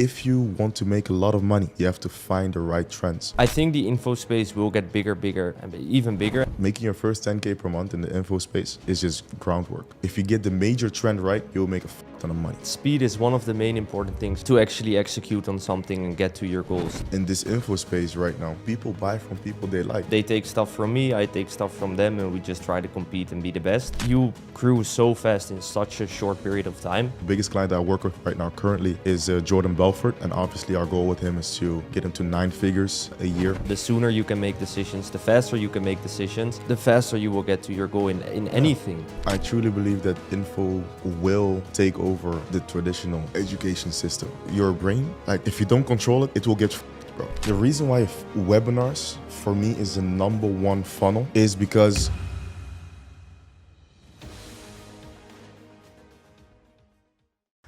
if you want to make a lot of money, you have to find the right trends. I think the info space will get bigger, and even bigger. Making your first 10K per month in the info space is just groundwork. If you get the major trend right, you'll make a ton of money. Speed is one of the main important things to actually execute on something and get to your goals. In this info space right now, people buy from people they like. They take stuff from me, I take stuff from them, and we just try to compete and be the best. You grew so fast in such a short period of time. The biggest client I work with right now currently is Jordan Belfort, and obviously our goal with him is to get him to 9 figures a year. The sooner you can make decisions, the faster you can make decisions, the faster you will get to your goal in anything. I truly believe that info will take over the traditional education system. Your brain, like if you don't control it, it will get f***ed, bro. The reason why webinars for me is the #1 funnel is because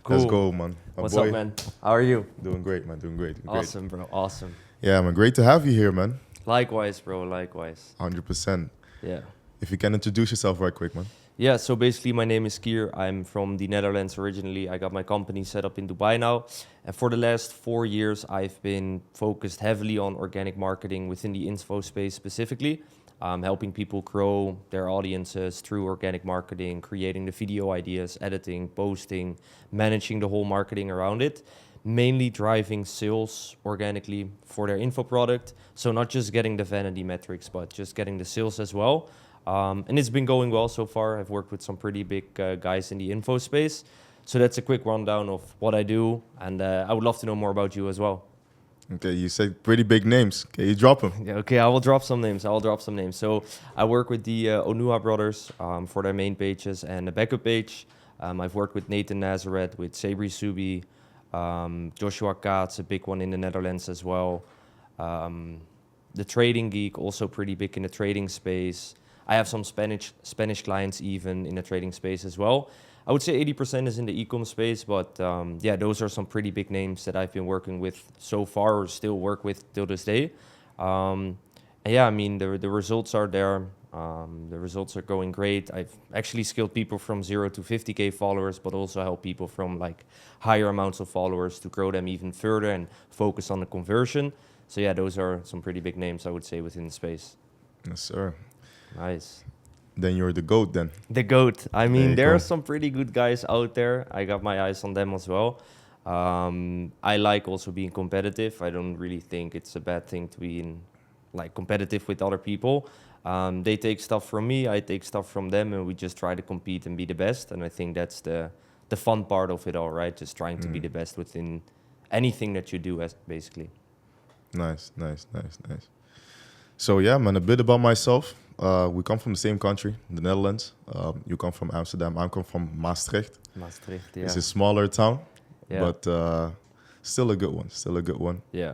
Cool. Let's go, man. What's up, man? How are you? Doing great, man. Doing great. Awesome, bro. Awesome. Yeah, man. Great to have you here, man. Likewise, bro. Likewise. 100%. Yeah. If you can introduce yourself right quick, man. Yeah, so basically my name is Kier. I'm from the Netherlands originally. I got my company set up in Dubai now. And for the last 4 years, I've been focused heavily on organic marketing within the info space specifically. Helping people grow their audiences through organic marketing, creating the video ideas, editing, posting, managing the whole marketing around it. Mainly driving sales organically for their info product. So not just getting the vanity metrics, but just getting the sales as well. And it's been going well so far. I've worked with some pretty big guys in the info space. So that's a quick rundown of what I do. And I would love to know more about you as well. Okay, you said pretty big names. Can you drop them? Yeah, okay, I will drop some names. So I work with the Onua brothers for their main pages and the backup page. I've worked with Nathan Nazareth, with Sabri Subi, Joshua Katz, a big one in the Netherlands as well. The Trading Geek, also pretty big in the trading space. I have some Spanish clients even in the trading space as well. I would say 80% is in the e-com space, but yeah, those are some pretty big names that I've been working with so far or still work with till this day. And yeah, I mean, the results are there. The results are going great. I've actually scaled people from 0 to 50K followers, but also help people from like higher amounts of followers to grow them even further and focus on the conversion. So yeah, those are some pretty big names, I would say, within the space. Yes, sir. Nice. Then you're the GOAT then. The GOAT. I mean, there go. are some pretty good guys out there. I got my eyes on them as well. I like also being competitive. I don't really think it's a bad thing to be competitive with other people. They take stuff from me, I take stuff from them, and we just try to compete and be the best. And I think that's the fun part of it all, right? Just trying to be the best within anything that you do, basically. Nice. So yeah, man, a bit about myself. We come from the same country, the Netherlands. You come from Amsterdam. I come from Maastricht. Maastricht, yeah. It's a smaller town, Yeah. but still a good one. Yeah.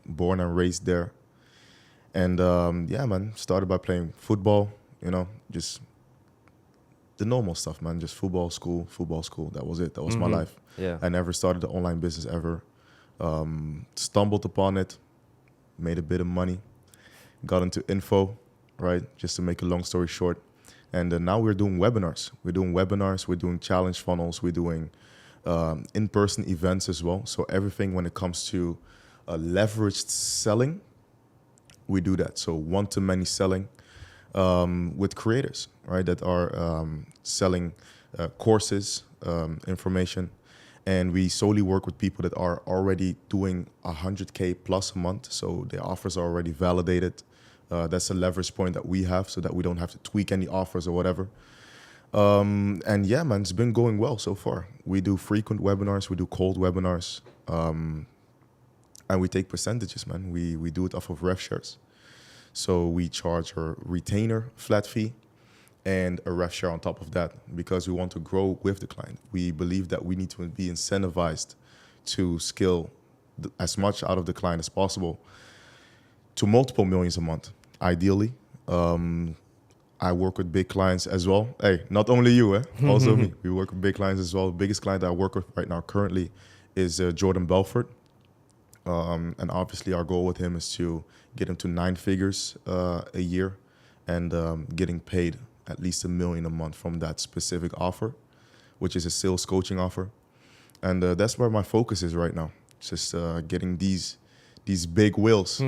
Born and raised there. And yeah, man, started by playing football, just the normal stuff, man. Just football, school. That was it. That was my life. Yeah. I never started an online business ever. Stumbled upon it, made a bit of money, got into info, right? Just to make a long story short. And now we're doing webinars. We're doing challenge funnels. We're doing in-person events as well. So everything when it comes to leveraged selling, we do that. So one-to-many selling with creators, right? That are selling courses, information. And we solely work with people that are already doing 100K plus a month. So their offers are already validated. That's a leverage point that we have so that we don't have to tweak any offers or whatever. And yeah, man, it's been going well so far. We do frequent webinars. We do cold webinars. And we take percentages, man. We do it off of rev shares. So we charge a retainer flat fee and a rev share on top of that because we want to grow with the client. We believe that we need to be incentivized to scale as much out of the client as possible to multiple millions a month, ideally. I work with big clients as well. Hey, not only you, also me. We work with big clients as well. The biggest client I work with right now currently is Jordan Belfort. And obviously our goal with him is to get him to 9 figures a year and getting paid at least $1 million a month from that specific offer, which is a sales coaching offer. And that's where my focus is right now. just getting these big wheels.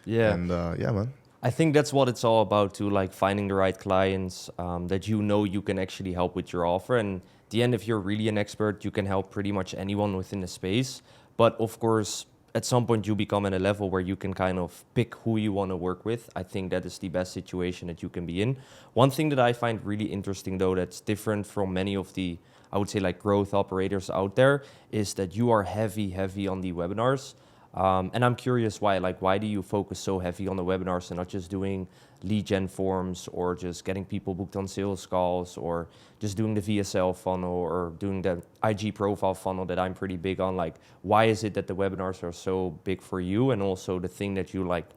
Yeah. And yeah, man. I think that's what it's all about too, like finding the right clients that you know you can actually help with your offer. And at the end, if you're really an expert, you can help pretty much anyone within the space. But of course, at some point you become at a level where you can kind of pick who you want to work with. I think that is the best situation that you can be in. One thing that I find really interesting though, that's different from many of the, I would say like growth operators out there, is that you are heavy on the webinars. And I'm curious why. Like, why do you focus so heavy on the webinars and not just doing lead gen forms or just getting people booked on sales calls or just doing the VSL funnel or doing the IG profile funnel that I'm pretty big on? Like, why is it that the webinars are so big for you, and also the thing that you like?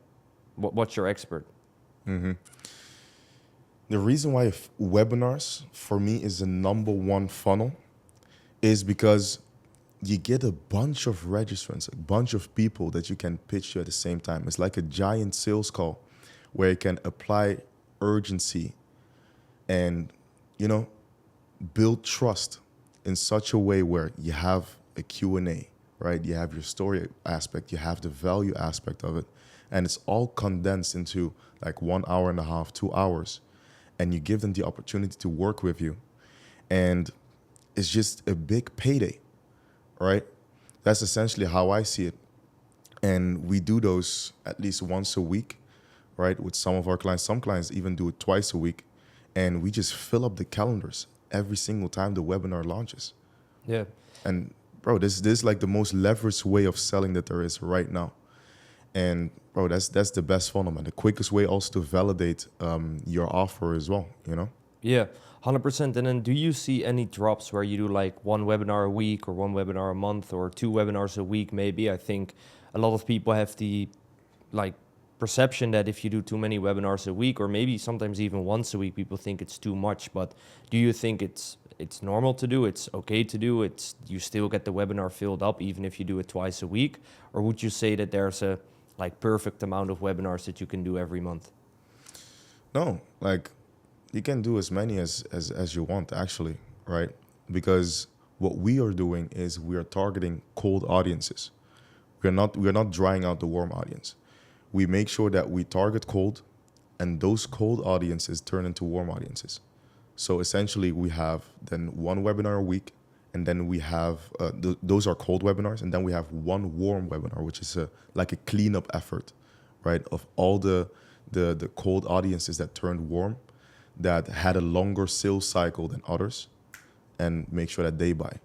What's your expert? The reason why webinars for me is the number one funnel is because you get a bunch of registrants, a bunch of people that you can pitch to at the same time. It's like a giant sales call where you can apply urgency and, you know, build trust in such a way where you have a Q&A, right? You have your story aspect, you have the value aspect of it, and it's all condensed into like 1 hour and a half, 2 hours, and you give them the opportunity to work with you. And it's just a big payday, right? That's essentially how I see it. And we do those at least once a week, right? With some of our clients. Some clients even do it twice a week. And we just fill up the calendars every single time the webinar launches. Yeah. And bro, this is like the most leveraged way of selling that there is right now. And bro, that's the best funnel, man. The quickest way also to validate your offer as well, you know? Yeah, 100%. And then do you see any drops where you do like one webinar a week or one webinar a month or two webinars a week maybe? I think a lot of people have the like perception that if you do too many webinars a week or maybe sometimes even once a week, people think it's too much. But do you think it's normal to do, it's okay to do, it's you still get the webinar filled up even if you do it twice a week? Or would you say that there's a like perfect amount of webinars that you can do every month? No, like you can do as many as you want actually, right? Because what we are doing is we are targeting cold audiences. We're not drying out the warm audience. We make sure that we target cold, and those cold audiences turn into warm audiences. So essentially we have then one webinar a week, and then we have those are cold webinars, and then we have one warm webinar, which is like a cleanup effort, right? Of all the cold audiences that turned warm, that had a longer sales cycle than others, and make sure that they buy.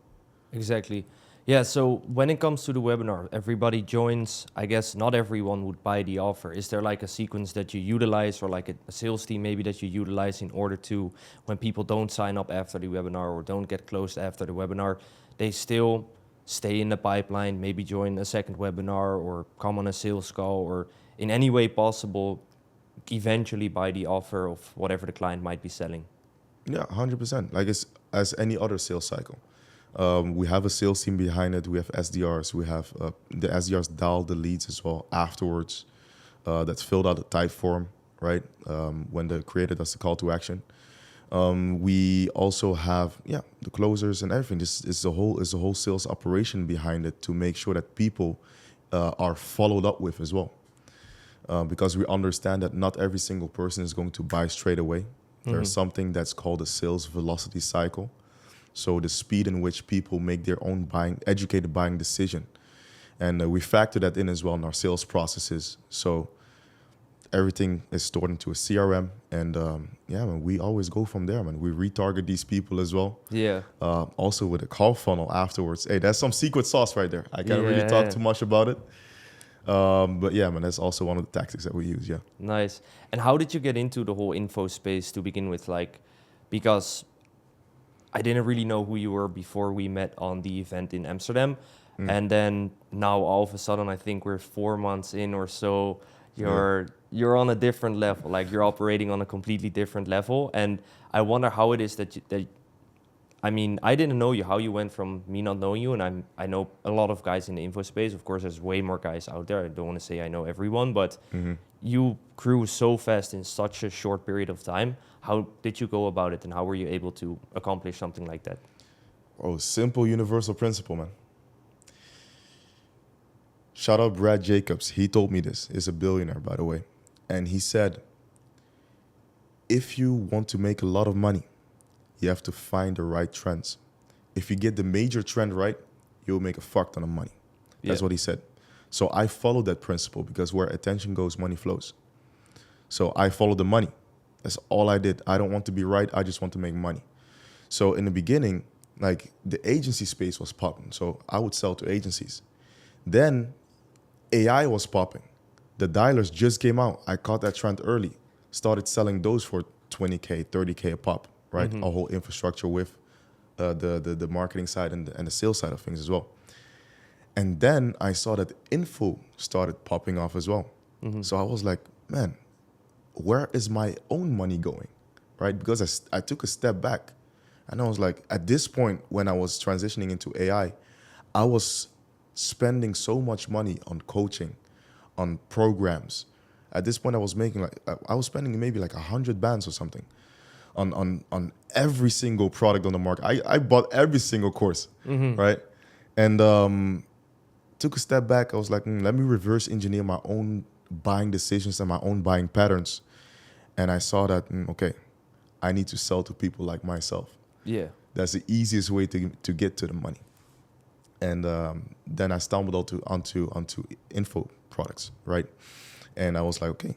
Exactly. Yeah, so when it comes to the webinar, everybody joins. I guess not everyone would buy the offer. Is there like a sequence that you utilize or like a sales team maybe that you utilize in order to, when people don't sign up after the webinar or don't get closed after the webinar, they still stay in the pipeline, maybe join a second webinar or come on a sales call or in any way possible eventually buy the offer of whatever the client might be selling? Yeah, 100%. Like it's as any other sales cycle. We have a sales team behind it. We have SDRs. We have the SDRs dial the leads as well afterwards. That's filled out the type form, right? When the creator does the call to action. We also have the closers and everything. This is a whole sales operation behind it to make sure that people are followed up with as well. Because we understand that not every single person is going to buy straight away. There's something that's called a sales velocity cycle. So the speed in which people make their own educated buying decision. And we factor that in as well in our sales processes. So everything is stored into a CRM. And man, we always go from there, man. We retarget these people as well. Yeah. Also with a call funnel afterwards. Hey, that's some secret sauce right there. I can't really talk too much about it. But yeah, man, that's also one of the tactics that we use, yeah. Nice. And how did you get into the whole info space to begin with? Like, because I didn't really know who you were before we met on the event in Amsterdam. And then now all of a sudden, I think we're 4 months in or so, you're on a different level, like you're operating on a completely different level. And I wonder how it is that I mean, I didn't know you, how you went from me not knowing you, and I know a lot of guys in the info space. Of course, there's way more guys out there. I don't want to say I know everyone, but you grew so fast in such a short period of time. How did you go about it, and how were you able to accomplish something like that? Oh, simple universal principle, man. shout out Brad Jacobs. He told me this. He's a billionaire, by the way. And he said, if you want to make a lot of money, you have to find the right trends. If you get the major trend right, you'll make a fuck ton of money. That's Yeah. what he said. So I followed that principle because where attention goes, money flows. So I followed the money. That's all I did. I don't want to be right. I just want to make money. So in the beginning, like the agency space was popping. So I would sell to agencies. Then AI was popping. The dialers just came out. I caught that trend early. Started selling those for 20K, 30K a pop, right? A whole infrastructure with the marketing side and the sales side of things as well. And then I saw that info started popping off as well. So I was like, man, where is my own money going, right? Because I took a step back. And I was like, at this point, when I was transitioning into AI, I was spending so much money on coaching, on programs. At this point, I was spending maybe like 100 bands or something on every single product on the market. I bought every single course, right? And took a step back. I was like, let me reverse engineer my own buying decisions and my own buying patterns. And I saw that, okay, I need to sell to people like myself. Yeah. That's the easiest way to get to the money. And then I stumbled onto info products, right? And I was like, okay,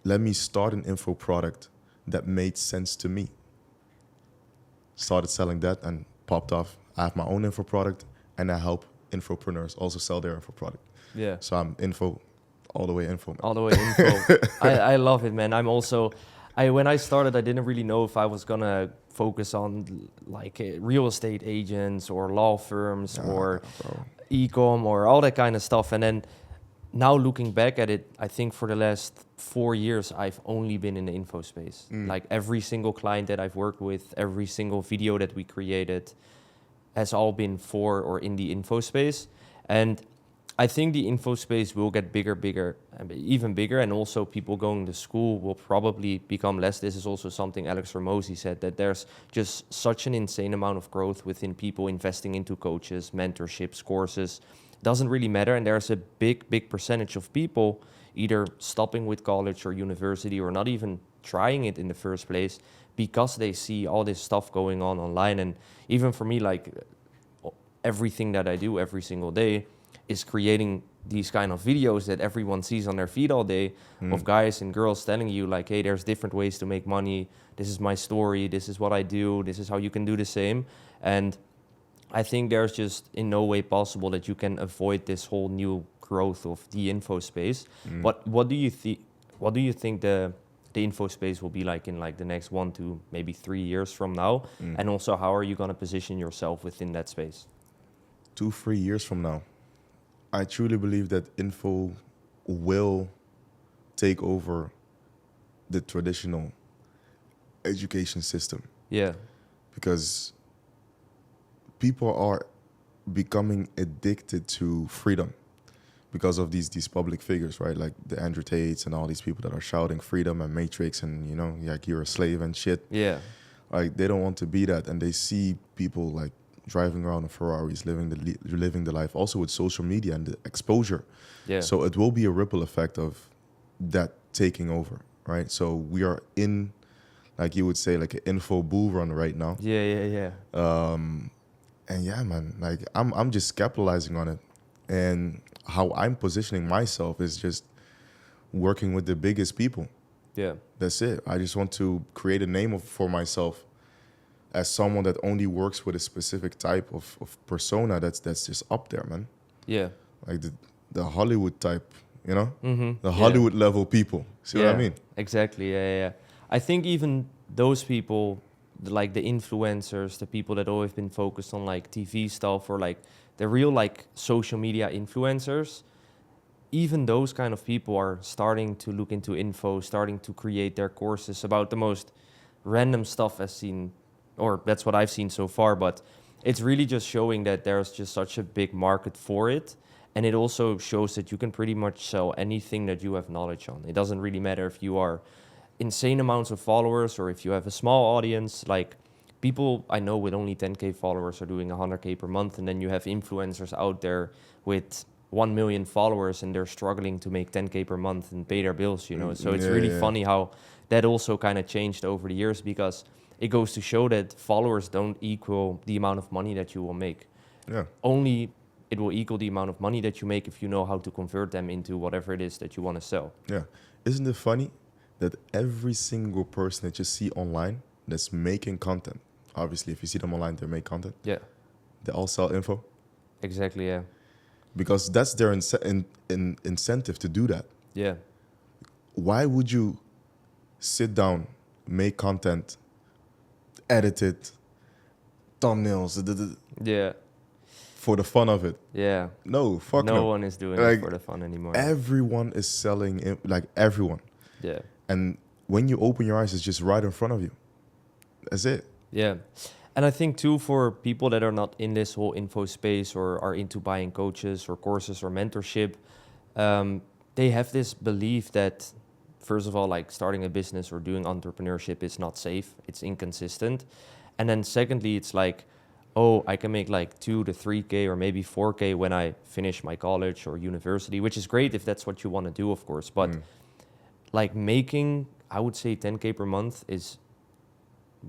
let me start an info product that made sense to me. Started selling that and popped off. I have my own info product and I help infopreneurs also sell their info product. Yeah. So I'm info, all the way info. Man. All the way info. I love it, man. I'm also, when I started, I didn't really know if I was gonna focus on like real estate agents or law firms or e-com or all that kind of stuff. And then now looking back at it, I think for the last 4 years, I've only been in the info space. Like every single client that I've worked with, every single video that we created has all been for or in the info space. And I think the info space will get bigger, even bigger. And also people going to school will probably become less. This is also something Alex Ramosi said, that there's just such an insane amount of growth within people investing into coaches, mentorships, courses. Doesn't really matter. And there's a big percentage of people either stopping with college or university or not even trying it in the first place because they see all this stuff going on online. And even for me, like everything that I do every single day is creating these kind of videos that everyone sees on their feed all day of guys and girls telling you like, hey, there's different ways to make money. This is my story. This is what I do. This is how you can do the same. And I think there's just in no way possible that you can avoid this whole new growth of the info space. But what do you think the info space will be like in like the next 1 to maybe 3 years from now? And also, how are you going to position yourself within that space? 2-3 years from now, I truly believe that info will take over the traditional education system. Yeah. Because people are becoming addicted to freedom because of these public figures, right? Like the Andrew Tates and all these people that are shouting freedom and Matrix and, you know, like you're a slave and shit. Yeah. Like they don't want to be that. And they see people like driving around in Ferraris, living the life, also with social media and the exposure. Yeah. So it will be a ripple effect of that taking over, right? So we are in, like you would say, like an info bull run right now. Yeah. And yeah, man, like I'm just capitalizing on it. And how I'm positioning myself is just working with the biggest people. Yeah. That's it. I just want to create a name for myself as someone that only works with a specific type of persona that's just up there, man. Yeah. Like the Hollywood type, you know? The Hollywood level people. See what I mean? Exactly. Yeah. I think even those people, like the influencers, the people that always been focused on like TV stuff or like the real like social media influencers, even those kind of people are starting to look into info, starting to create their courses about the most random stuff I've seen, or that's what I've seen so far. But it's really just showing that there's just such a big market for it. And it also shows that you can pretty much sell anything that you have knowledge on. It doesn't really matter if you are insane amounts of followers or if you have a small audience. Like people I know with only 10K followers are doing 100K per month, and then you have influencers out there with 1 million followers and they're struggling to make 10K per month and pay their bills, you know. So it's Yeah, really yeah. funny how that also kind of changed over the years, because it goes to show that followers don't equal the amount of money that you will make. Yeah. Only it will equal the amount of money that you make if you know how to convert them into whatever it is that you want to sell. Yeah. Isn't it funny that every single person that you see online that's making content, obviously, if you see them online, they make content, Yeah, they all sell info exactly. Yeah, because that's their incentive to do that. yeah, Why would you sit down, make content, edit it, thumbnails, yeah, for the fun of it? yeah. No, fuck No no. one is doing Like, it for the fun anymore. Everyone is selling, like everyone. Yeah, And when you open your eyes, it's just right in front of you. That's it. yeah. And I think too, for people that are not in this whole info space or are into buying coaches or courses or mentorship, they have this belief that, first of all, like starting a business or doing entrepreneurship is not safe, it's inconsistent. And then secondly, it's like, oh, I can make like 2 to 3K or maybe 4K when I finish my college or university, which is great if that's what you want to do, of course. But like making, I would say 10K per month is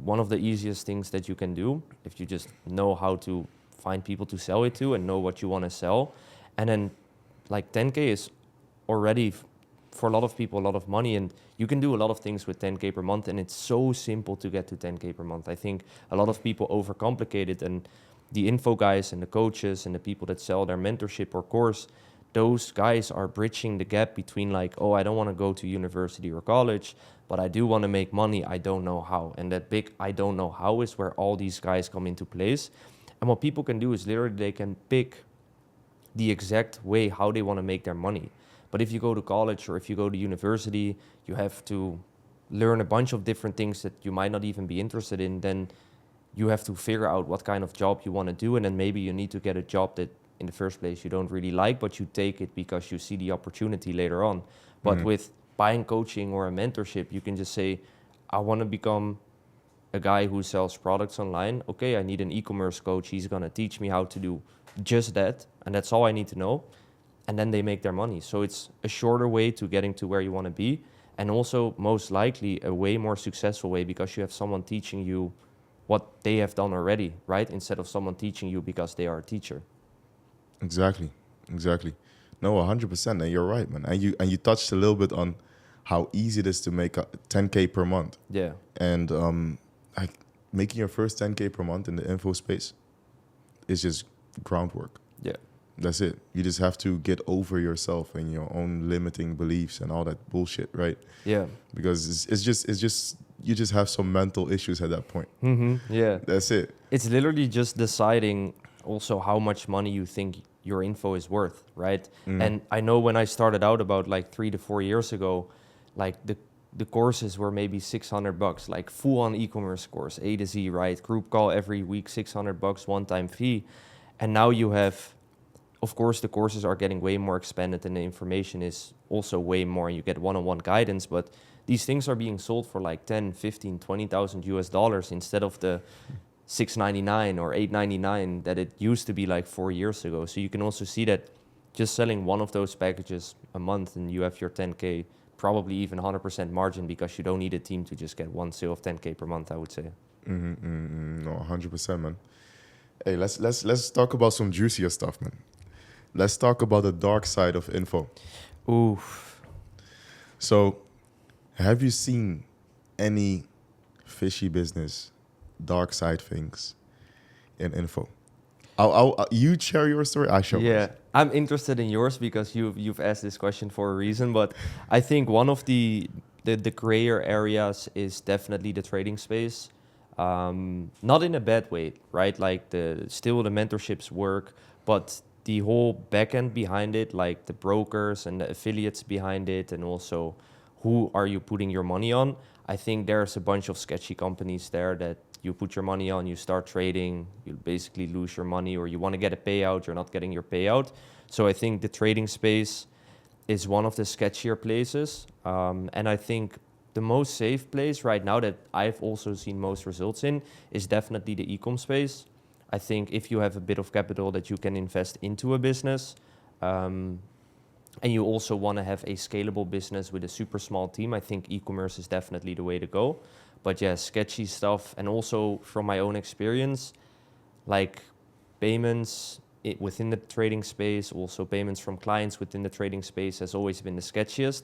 one of the easiest things that you can do if you just know how to find people to sell it to and know what you want to sell. And then like 10K is already for a lot of people a lot of money, and you can do a lot of things with 10K per month, and it's so simple to get to 10K per month. I think a lot of people overcomplicate it, and the info guys and the coaches and the people that sell their mentorship or course, those guys are bridging the gap between like, oh, I don't want to go to university or college, but I do want to make money, I don't know how. And that big I don't know how is where all these guys come into place. And what people can do is literally they can pick the exact way how they want to make their money. But if you go to college or if you go to university, you have to learn a bunch of different things that you might not even be interested in. Then you have to figure out what kind of job you want to do. And then maybe you need to get a job that in the first place you don't really like, but you take it because you see the opportunity later on. But with buying coaching or a mentorship, you can just say, I want to become a guy who sells products online. Okay, I need an e-commerce coach. He's going to teach me how to do just that. And that's all I need to know. And then they make their money. So it's a shorter way to getting to where you want to be. And also most likely a way more successful way because you have someone teaching you what they have done already, right? Instead of someone teaching you because they are a teacher. Exactly. No, 100%. And you're right, man. And you touched a little bit on how easy it is to make 10K per month. Yeah. And like making your first 10K per month in the info space is just groundwork. Yeah. That's it. You just have to get over yourself and your own limiting beliefs and all that bullshit, right? Yeah. Because it's just you just have some mental issues at that point. Yeah. That's it. It's literally just deciding also how much money you think your info is worth, right? And I know when I started out about like 3 to 4 years ago, like the courses were maybe $600, like full on e-commerce course, A to Z, right? Group call every week, $600, one-time fee. And now you have, of course, the courses are getting way more expanded and the information is also way more. You get one-on-one guidance, but these things are being sold for like 10, 15, 20,000 US dollars instead of the $699 or $899 that it used to be like 4 years ago. So you can also see that just selling one of those packages a month and you have your 10K, probably even 100% margin because you don't need a team to just get one sale of 10K per month, I would say. No, 100%, man. Hey, let's talk about some juicier stuff, man. Let's talk about the dark side of info. Ooh. So, have you seen any fishy business, dark side things in info? You share your story, I share Yeah, mine. I'm interested in yours because you've asked this question for a reason. But I think one of the grayer areas is definitely the trading space. Not in a bad way, right? Like still the mentorships work, but the whole backend behind it, like the brokers and the affiliates behind it, and also who are you putting your money on? I think there's a bunch of sketchy companies there that you put your money on, you start trading, you basically lose your money, or you want to get a payout, you're not getting your payout. So I think the trading space is one of the sketchier places. And I think the most safe place right now that I've also seen most results in is definitely the e-com space. I think if you have a bit of capital that you can invest into a business, and you also want to have a scalable business with a super small team, I think e-commerce is definitely the way to go. But yeah, sketchy stuff, and also from my own experience, like payments within the trading space, also payments from clients within the trading space has always been the sketchiest.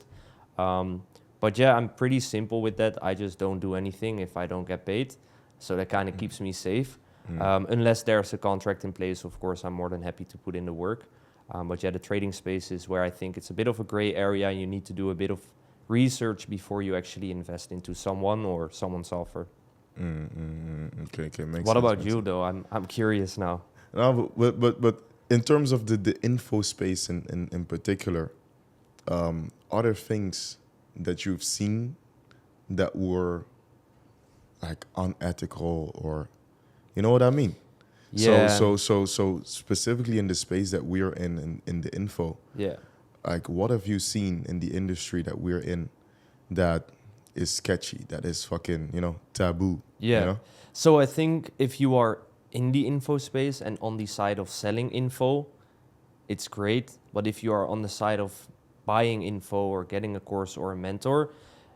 But yeah, I'm pretty simple with that. I just don't do anything if I don't get paid. So that kind of keeps me safe. Unless there's a contract in place, of course, I'm more than happy to put in the work. But yeah, the trading space is where I think it's a bit of a gray area. You need to do a bit of research before you actually invest into someone or someone's offer. Okay, makes What sense, about makes you sense. though? I'm curious now. No, but in terms of the info space in particular, are there things that you've seen that were like unethical, or you know what I mean? Yeah. So specifically in the space that we're in the info, Yeah. like what have you seen in the industry that we're in that is sketchy, that is fucking, taboo, Yeah. you know? So I think if you are in the info space and on the side of selling info, it's great. But if you are on the side of buying info or getting a course or a mentor,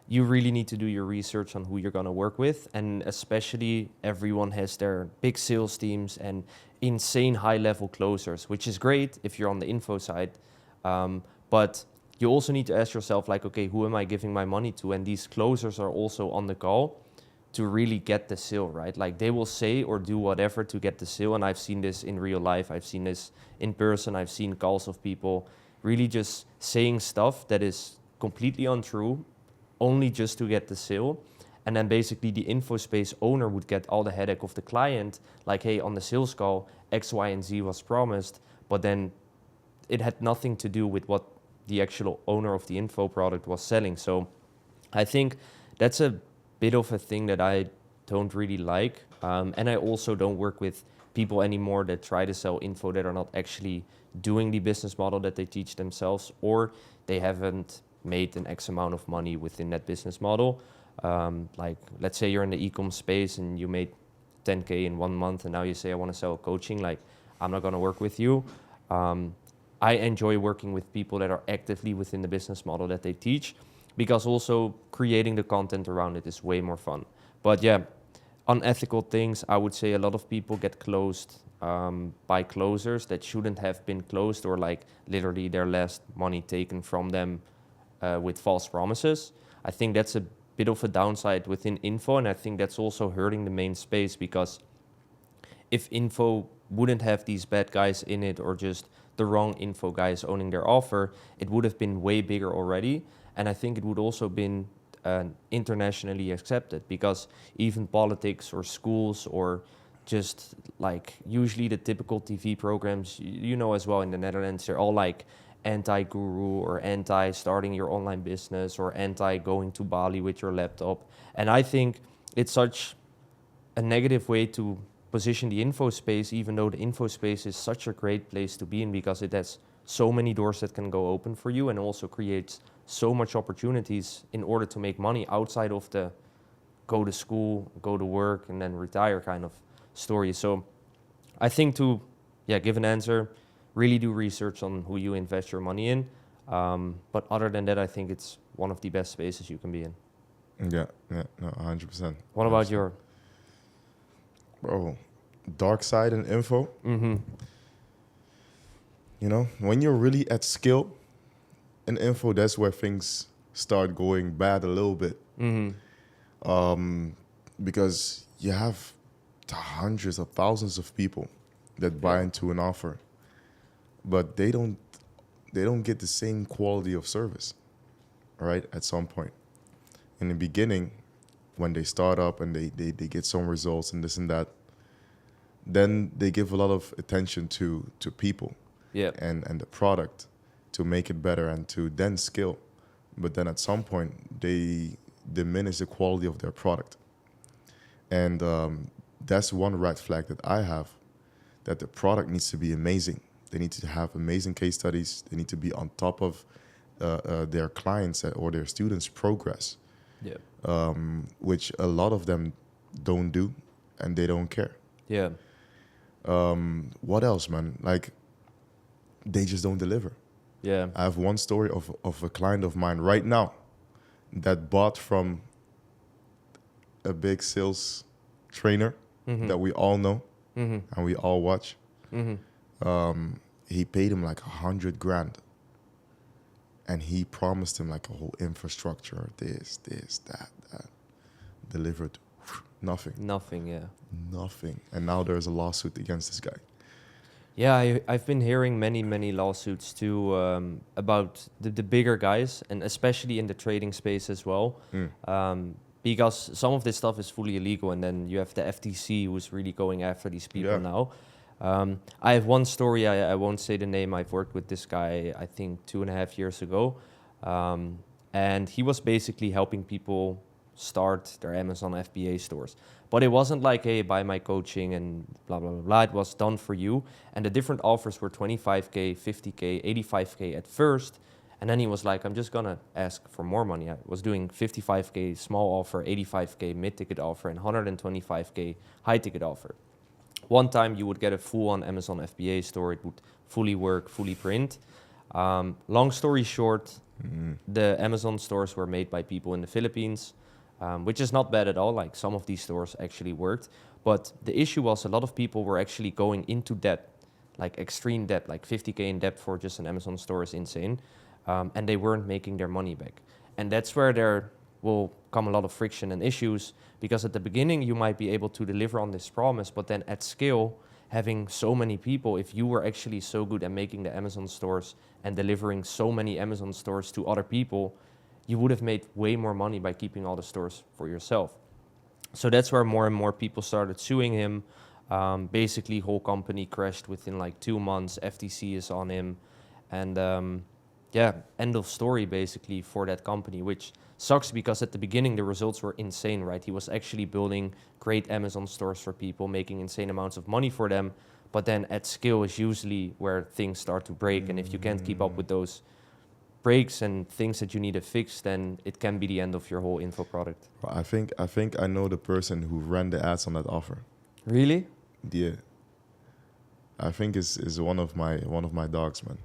you really need to do your research on who you're going to work with. And especially everyone has their big sales teams and insane high level closers, which is great if you're on the info side. But you also need to ask yourself, like, okay, who am I giving my money to? And these closers are also on the call to really get the sale, right? Like they will say or do whatever to get the sale. And I've seen this in real life. I've seen this in person. I've seen calls of people really just saying stuff that is completely untrue, only just to get the sale. And then basically the info space owner would get all the headache of the client, like, hey, on the sales call, X, Y, and Z was promised, but then it had nothing to do with what the actual owner of the info product was selling. So I think that's a bit of a thing that I don't really like. And I also don't work with people anymore that try to sell info that are not actually doing the business model that they teach themselves, or they haven't made an X amount of money within that business model. Like, let's say you're in the e-com space and you made 10K in 1 month, and now you say, I want to sell coaching. Like, I'm not going to work with you. I enjoy working with people that are actively within the business model that they teach, because also creating the content around it is way more fun. But yeah, unethical things, I would say a lot of people get closed by closers that shouldn't have been closed, or like literally their last money taken from them with false promises. I think that's a bit of a downside within info, and I think that's also hurting the main space, because if info wouldn't have these bad guys in it, or just the wrong info guys owning their offer, it would have been way bigger already. And I think it would also been internationally accepted, because even politics or schools, or just like usually the typical TV programs, you know as well in the Netherlands, they're all like anti-guru or anti-starting your online business or anti-going to Bali with your laptop. And I think it's such a negative way to position the info space, even though the info space is such a great place to be in, because it has so many doors that can go open for you, and also creates so much opportunities in order to make money outside of the go to school, go to work, and then retire kind of story. So I think to give an answer, really do research on who you invest your money in. But other than that, I think it's one of the best spaces you can be in. Yeah, no, 100%. What about your... Bro, dark side and info. Mm-hmm. When you're really at skill in info, that's where things start going bad a little bit. Mm-hmm. Because you have hundreds of thousands of people that buy into an offer, but they don't get the same quality of service, right? At some point. In the beginning, when they start up and they get some results and this and that, then they give a lot of attention to people and the product to make it better and to then scale. But then at some point, they diminish the quality of their product. And that's one red flag that I have, that the product needs to be amazing. They need to have amazing case studies. They need to be on top of their clients or their students' progress. Yeah. Which a lot of them don't do, and they don't care. Yeah. What else, man? Like, they just don't deliver. Yeah. I have one story of a client of mine right now that bought from a big sales trainer that we all know and we all watch. He paid him like $100,000, and he promised him like a whole infrastructure, this, that. Delivered nothing. Nothing. Yeah. Nothing. And now there's a lawsuit against this guy. Yeah, I've been hearing many lawsuits too about the bigger guys, and especially in the trading space as well. Because some of this stuff is fully illegal, and then you have the FTC who's really going after these people now. I have one story, I won't say the name. I've worked with this guy, I think 2.5 years ago. And he was basically helping people start their Amazon FBA stores. But it wasn't like, hey, buy my coaching and blah, blah, blah, blah. It was done for you. And the different offers were 25K, 50K, 85K at first. And then he was like, I'm just going to ask for more money. I was doing 55K small offer, 85K mid-ticket offer, and 125K high-ticket offer. One time you would get a full-on Amazon FBA store. It would fully work, fully print. Long story short, the Amazon stores were made by people in the Philippines, which is not bad at all. Like, some of these stores actually worked. But the issue was a lot of people were actually going into debt, like extreme debt, like 50K in debt for just an Amazon store is insane. And they weren't making their money back. And that's where there will come a lot of friction and issues, because at the beginning you might be able to deliver on this promise, but then at scale, having so many people, if you were actually so good at making the Amazon stores and delivering so many Amazon stores to other people, you would have made way more money by keeping all the stores for yourself. So that's where more and more people started suing him. Basically, whole company crashed within like 2 months. FTC is on him. And end of story basically for that company, which sucks because at the beginning the results were insane, right? He was actually building great Amazon stores for people, making insane amounts of money for them. But then at scale is usually where things start to break. And if you can't keep up with those breaks and things that you need to fix, then it can be the end of your whole info product. I think I know the person who ran the ads on that offer. Really? Yeah. I think is one of my dogs, man.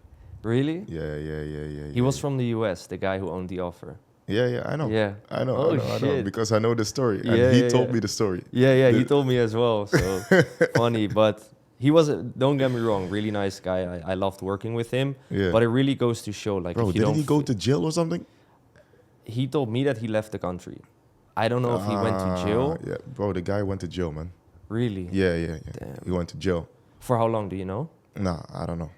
Really? Yeah. He was from the US, the guy who owned the offer. Yeah, I know. Yeah. I know, Oh, I know, shit. because I know the story. And Yeah, he told me the story. Yeah, he told me as well. So funny, but he was, don't get me wrong, really nice guy. I loved working with him. Yeah. But it really goes to show, like, Bro, if you didn't don't he go to jail or something? He told me that he left the country. I don't know if he went to jail. Yeah, bro, the guy went to jail, man. Really? Yeah. Damn. He went to jail. For how long, do you know? Nah, I don't know.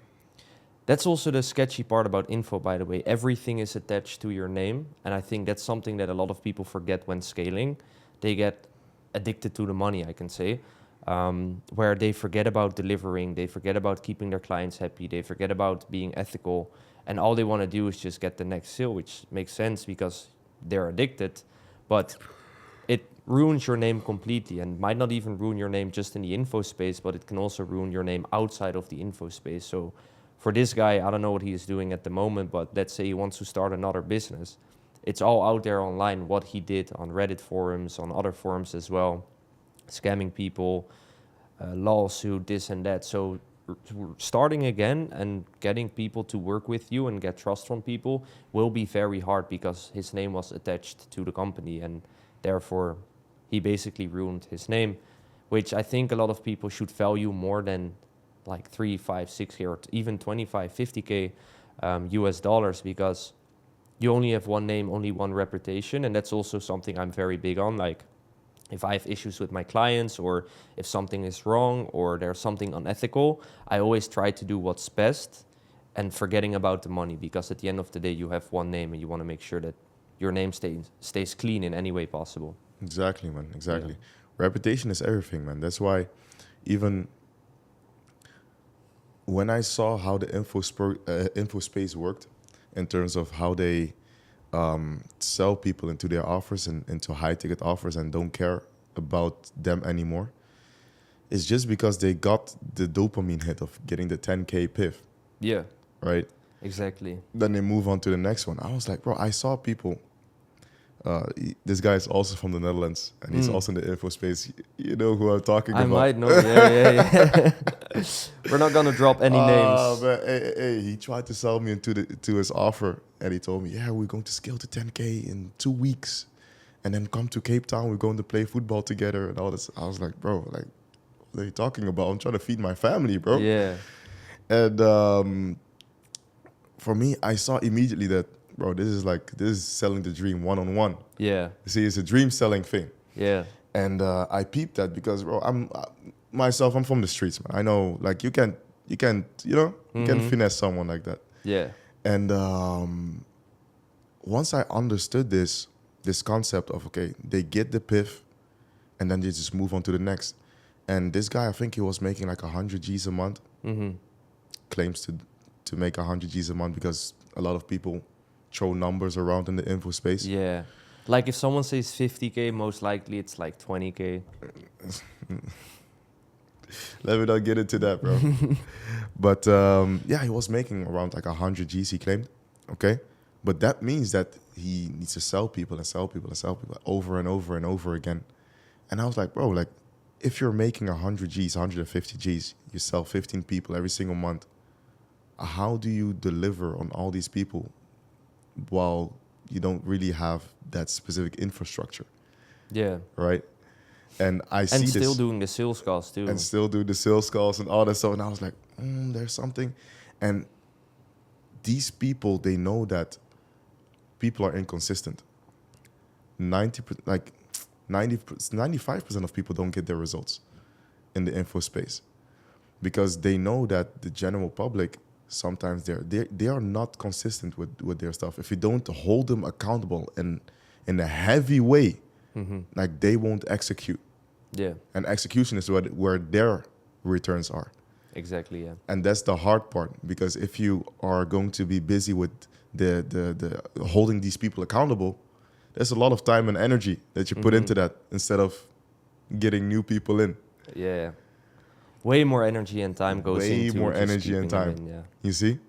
That's also the sketchy part about info, by the way. Everything is attached to your name. And I think that's something that a lot of people forget when scaling. They get addicted to the money, I can say, where they forget about delivering. They forget about keeping their clients happy. They forget about being ethical. And all they want to do is just get the next sale, which makes sense because they're addicted. But it ruins your name completely, and might not even ruin your name just in the info space, but it can also ruin your name outside of the info space. So for this guy, I don't know what he is doing at the moment, but let's say he wants to start another business. It's all out there online, what he did on Reddit forums, on other forums as well, scamming people, lawsuit, this and that. So starting again and getting people to work with you and get trust from people will be very hard because his name was attached to the company, and therefore he basically ruined his name, which I think a lot of people should value more than like 3, 5, 6K or even 25, 50K US dollars, because you only have one name, only one reputation. And that's also something I'm very big on. Like, if I have issues with my clients, or if something is wrong, or there's something unethical, I always try to do what's best and forgetting about the money, because at the end of the day, you have one name and you want to make sure that your name stays clean in any way possible. Exactly, man. Exactly. Yeah. Reputation is everything, man. That's why even when I saw how the info space worked in terms of how they sell people into their offers and into high ticket offers and don't care about them anymore, it's just because they got the dopamine hit of getting the 10K PIF, Yeah, right? exactly. Then they move on to the next one. I was like, bro, I saw people This guy is also from the Netherlands, and he's also in the info space. You know who I'm talking I about. might know. Yeah. We're not gonna drop any names. But hey, he tried to sell me to his offer, and he told me, "Yeah, we're going to scale to 10K in 2 weeks, and then come to Cape Town. We're going to play football together and all this." I was like, "Bro, like, what are you talking about? I'm trying to feed my family, bro." Yeah. And for me, I saw immediately that, bro, this is selling the dream one-on-one. Yeah. You see, it's a dream selling thing. Yeah. And I peeped that because, bro, I'm from the streets, man. I know, like, you can't, you can finesse someone like that. Yeah. And once I understood this concept of, okay, they get the piff, and then they just move on to the next. And this guy, I think he was making like 100 G's a month. Claims to make 100 G's a month because a lot of people throw numbers around in the info space. Yeah. Like if someone says 50K, most likely it's like 20K. Let me not get into that, bro. But yeah, he was making around like 100 G's, he claimed. Okay. But that means that he needs to sell people and sell people and sell people over and over and over again. And I was like, bro, like, if you're making 100 G's, 150 G's, you sell 15 people every single month. How do you deliver on all these people while you don't really have that specific infrastructure? Yeah. Right? And I see And this. still doing the sales calls too. And still do the sales calls and all that stuff. And I was like, there's something. And these people, they know that people are inconsistent. 95% of people don't get their results in the info space because they know that the general public, sometimes they are not consistent with their stuff. If you don't hold them accountable in a heavy way, like, they won't execute. Yeah. And execution is where their returns are. Exactly. Yeah. And that's the hard part, because if you are going to be busy with the holding these people accountable, there's a lot of time and energy that you put into that instead of getting new people in. Yeah. Way more energy and time goes into Way more just energy and keeping them time. in, yeah. You see?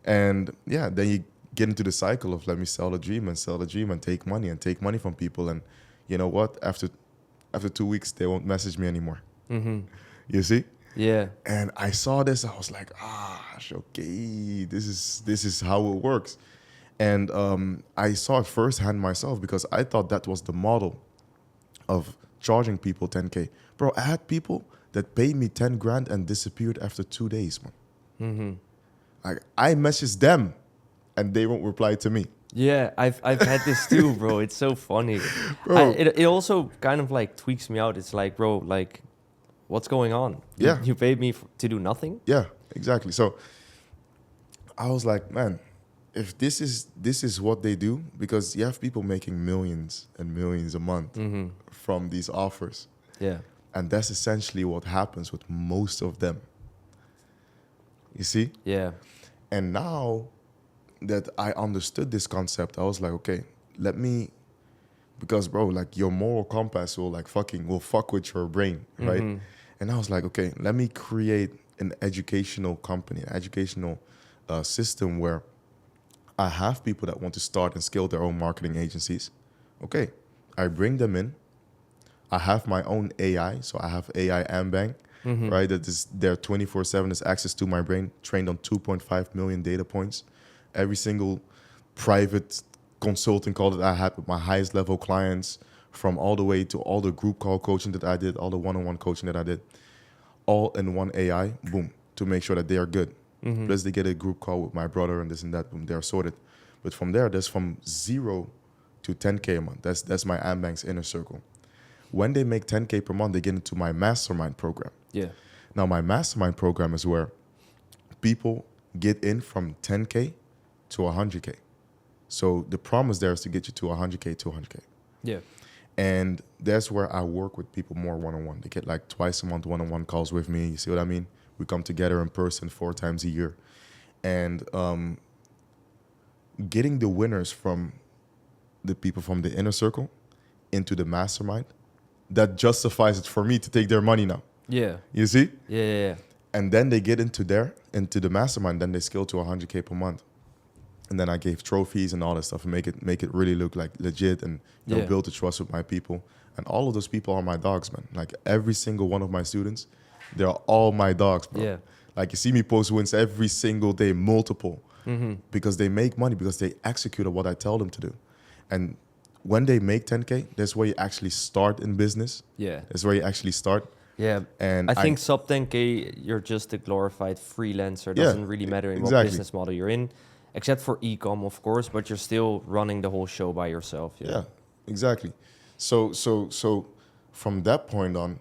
And yeah, then you get into the cycle of let me sell the dream and take money from people. And you know what? After 2 weeks, they won't message me anymore. You see? Yeah. And I saw this, I was like, okay, this is how it works. And I saw it firsthand myself because I thought that was the model of charging people 10K. Bro, I had people that paid me 10 grand and disappeared after 2 days, man. Like, I messaged them and they won't reply to me. Yeah, I've had this too, bro. It's so funny. Bro. It also kind of like tweaks me out. It's like, bro, like, what's going on? Yeah. You paid me to do nothing? Yeah, exactly. So I was like, man, if this is what they do, because you have people making millions and millions a month from these offers. Yeah. And that's essentially what happens with most of them. You see? Yeah. And now that I understood this concept, I was like, okay, because bro, like, your moral compass will fuck with your brain, right? And I was like, okay, let me create an educational company, an educational system where I have people that want to start and scale their own marketing agencies. Okay, I bring them in. I have my own AI, so I have AI Ambang, right? That is there 24/7. Is access to my brain, trained on 2.5 million data points. Every single private consulting call that I had with my highest level clients, from all the way to all the group call coaching that I did, all the one-on-one coaching that I did, all in one AI, boom, to make sure that they are good. Plus they get a group call with my brother and this and that, boom, they're sorted. But from there, there's from 0 to 10K a month. That's my Ambang's inner circle. When they make 10K per month, they get into my mastermind program. Yeah. Now, my mastermind program is where people get in from 10K to 100K. So the promise there is to get you to 100K to 100K. Yeah. And that's where I work with people more one-on-one. They get like twice a month one-on-one calls with me. You see what I mean? We come together in person 4 times a year. And getting the winners from the people from the inner circle into the mastermind, that justifies it for me to take their money now. Yeah. You see? Yeah. And then they get into the mastermind, then they scale to 100K per month. And then I gave trophies and all that stuff and make it really look like legit and Yeah. build the trust with my people. And all of those people are my dogs, man. Like every single one of my students, they're all my dogs, bro. Yeah. Like you see me post wins every single day, multiple, Mm-hmm. because they make money, because they execute what I tell them to do. And when they make 10K, that's where you actually start in business. Yeah. That's where you actually start. Yeah. And I think sub 10K, you're just a glorified freelancer. Yeah, Doesn't really matter in what exactly. business model you're in, except for e-com, of course, but you're still running the whole show by yourself. Yeah, exactly. So from that point on,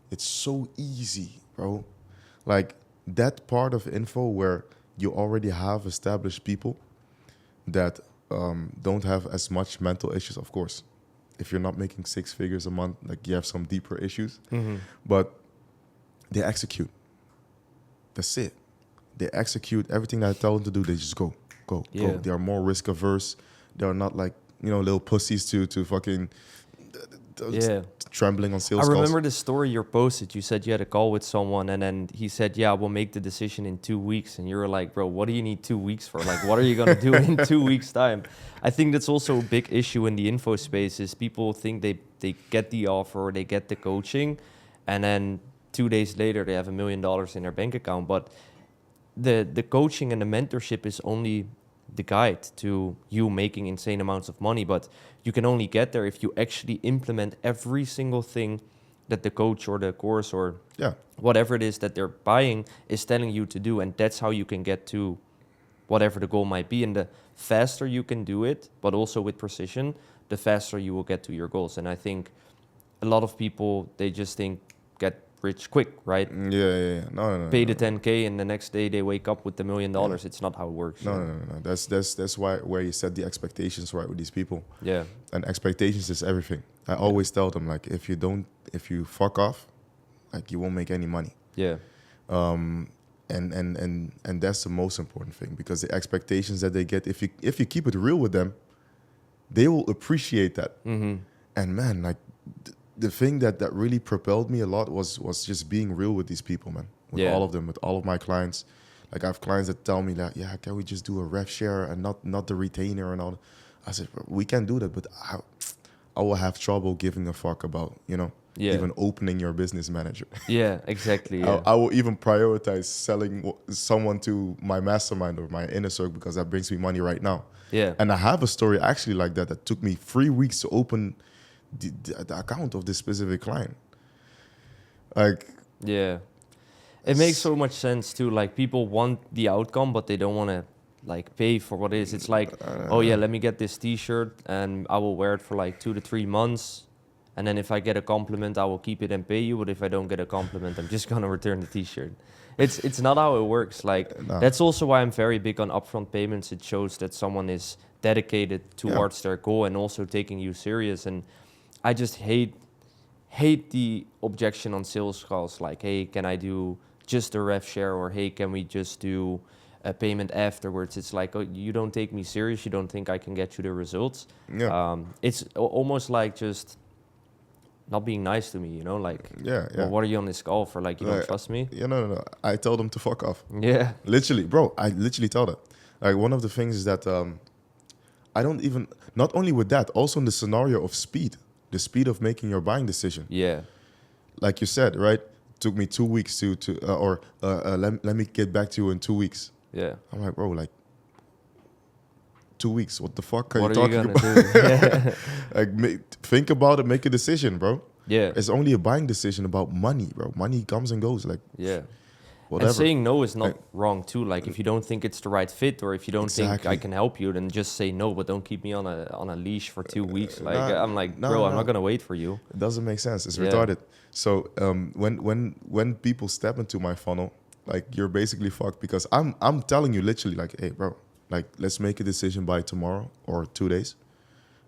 it's so easy, bro. Like that part of info where you already have established people that don't have as much mental issues, of course. If you're not making 6 figures a month, like you have some deeper issues, Mm-hmm. but they execute. That's it. They execute everything that I tell them to do. They just go. Yeah. They are more risk averse. They are not like, little pussies to fucking Yeah. trembling on sales I calls. remember the story you posted. You said you had a call with someone, and then he said, "Yeah, we'll make the decision in 2 weeks." And you were like, "Bro, what do you need 2 weeks for? Like, what are you gonna do in 2 weeks' time?" I think that's also a big issue in the info space. Is people think they get the offer or they get the coaching, and then 2 days later they have $1 million in their bank account. But the coaching and the mentorship is only the guide to you making insane amounts of money, but you can only get there if you actually implement every single thing that the coach or the course or Yeah, whatever it is that they're buying is telling you to do, and that's how you can get to whatever the goal might be. And the faster you can do it, but also with precision, the faster you will get to your goals. And I think a lot of people, they just think get rich quick, right? yeah. No. Pay the 10K and the next day they wake up with $1 million. It's not how it works. No. That's why where you set the expectations right with these people. Yeah. And expectations is everything. I always tell them, like, if you fuck off, like you won't make any money. Yeah. And that's the most important thing, because the expectations that they get, if you keep it real with them, they will appreciate that. Mm-hmm. And man, like the thing that really propelled me a lot was just being real with these people, man. With Yeah. all of them, with all of my clients. Like I have clients that tell me that, yeah, can we just do a rev share and not the retainer and all? I said, we can do that, but I will have trouble giving a fuck about, Yeah. even opening your business manager. Yeah, exactly. Yeah. I will even prioritize selling someone to my mastermind or my inner circle, because that brings me money right now. Yeah. And I have a story actually like that took me 3 weeks to open the account of this specific client. Like, Yeah. It makes so much sense too. Like people want the outcome, but they don't want to like pay for what it is. It's like, oh yeah, let me get this T-shirt and I will wear it for like 2 to 3 months, and then if I get a compliment, I will keep it and pay you. But if I don't get a compliment, I'm just gonna return the T-shirt. It's not how it works. Like No. that's also why I'm very big on upfront payments. It shows that someone is dedicated towards their goal and also taking you serious. And I just hate the objection on sales calls like, hey, can I do just a rev share, or hey, can we just do a payment afterwards? It's like, oh, you don't take me serious. You don't think I can get you the results. yeah, It's almost like just not being nice to me, like, yeah. well, what are you on this call for? Like, you don't Like, trust me? Yeah, no. I tell them to fuck off. Yeah. Literally, bro. I literally tell that. Like, one of the things is that I don't even, not only with that, also in the scenario of speed, the speed of making your buying decision. Yeah. Like you said, right? Took me 2 weeks let me get back to you in 2 weeks. Yeah. I'm like, bro, like 2 weeks. What the fuck are What you are you talking gonna about? do? Yeah. Like, think about it, make a decision, bro. Yeah. It's only a buying decision about money, bro. Money comes and goes, like Yeah. whatever. And saying no is not Like- wrong too. Like if you don't think it's the right fit, or if you don't think I Exactly. can help you, then just say no. But don't keep me on a leash for 2 weeks. Like nah, I'm like, nah, bro, I'm nah. not gonna wait for you. It doesn't make sense. It's Yeah. retarded. So when people step into my funnel, like you're basically fucked, because I'm telling you literally like, hey, bro, like let's make a decision by tomorrow or 2 days.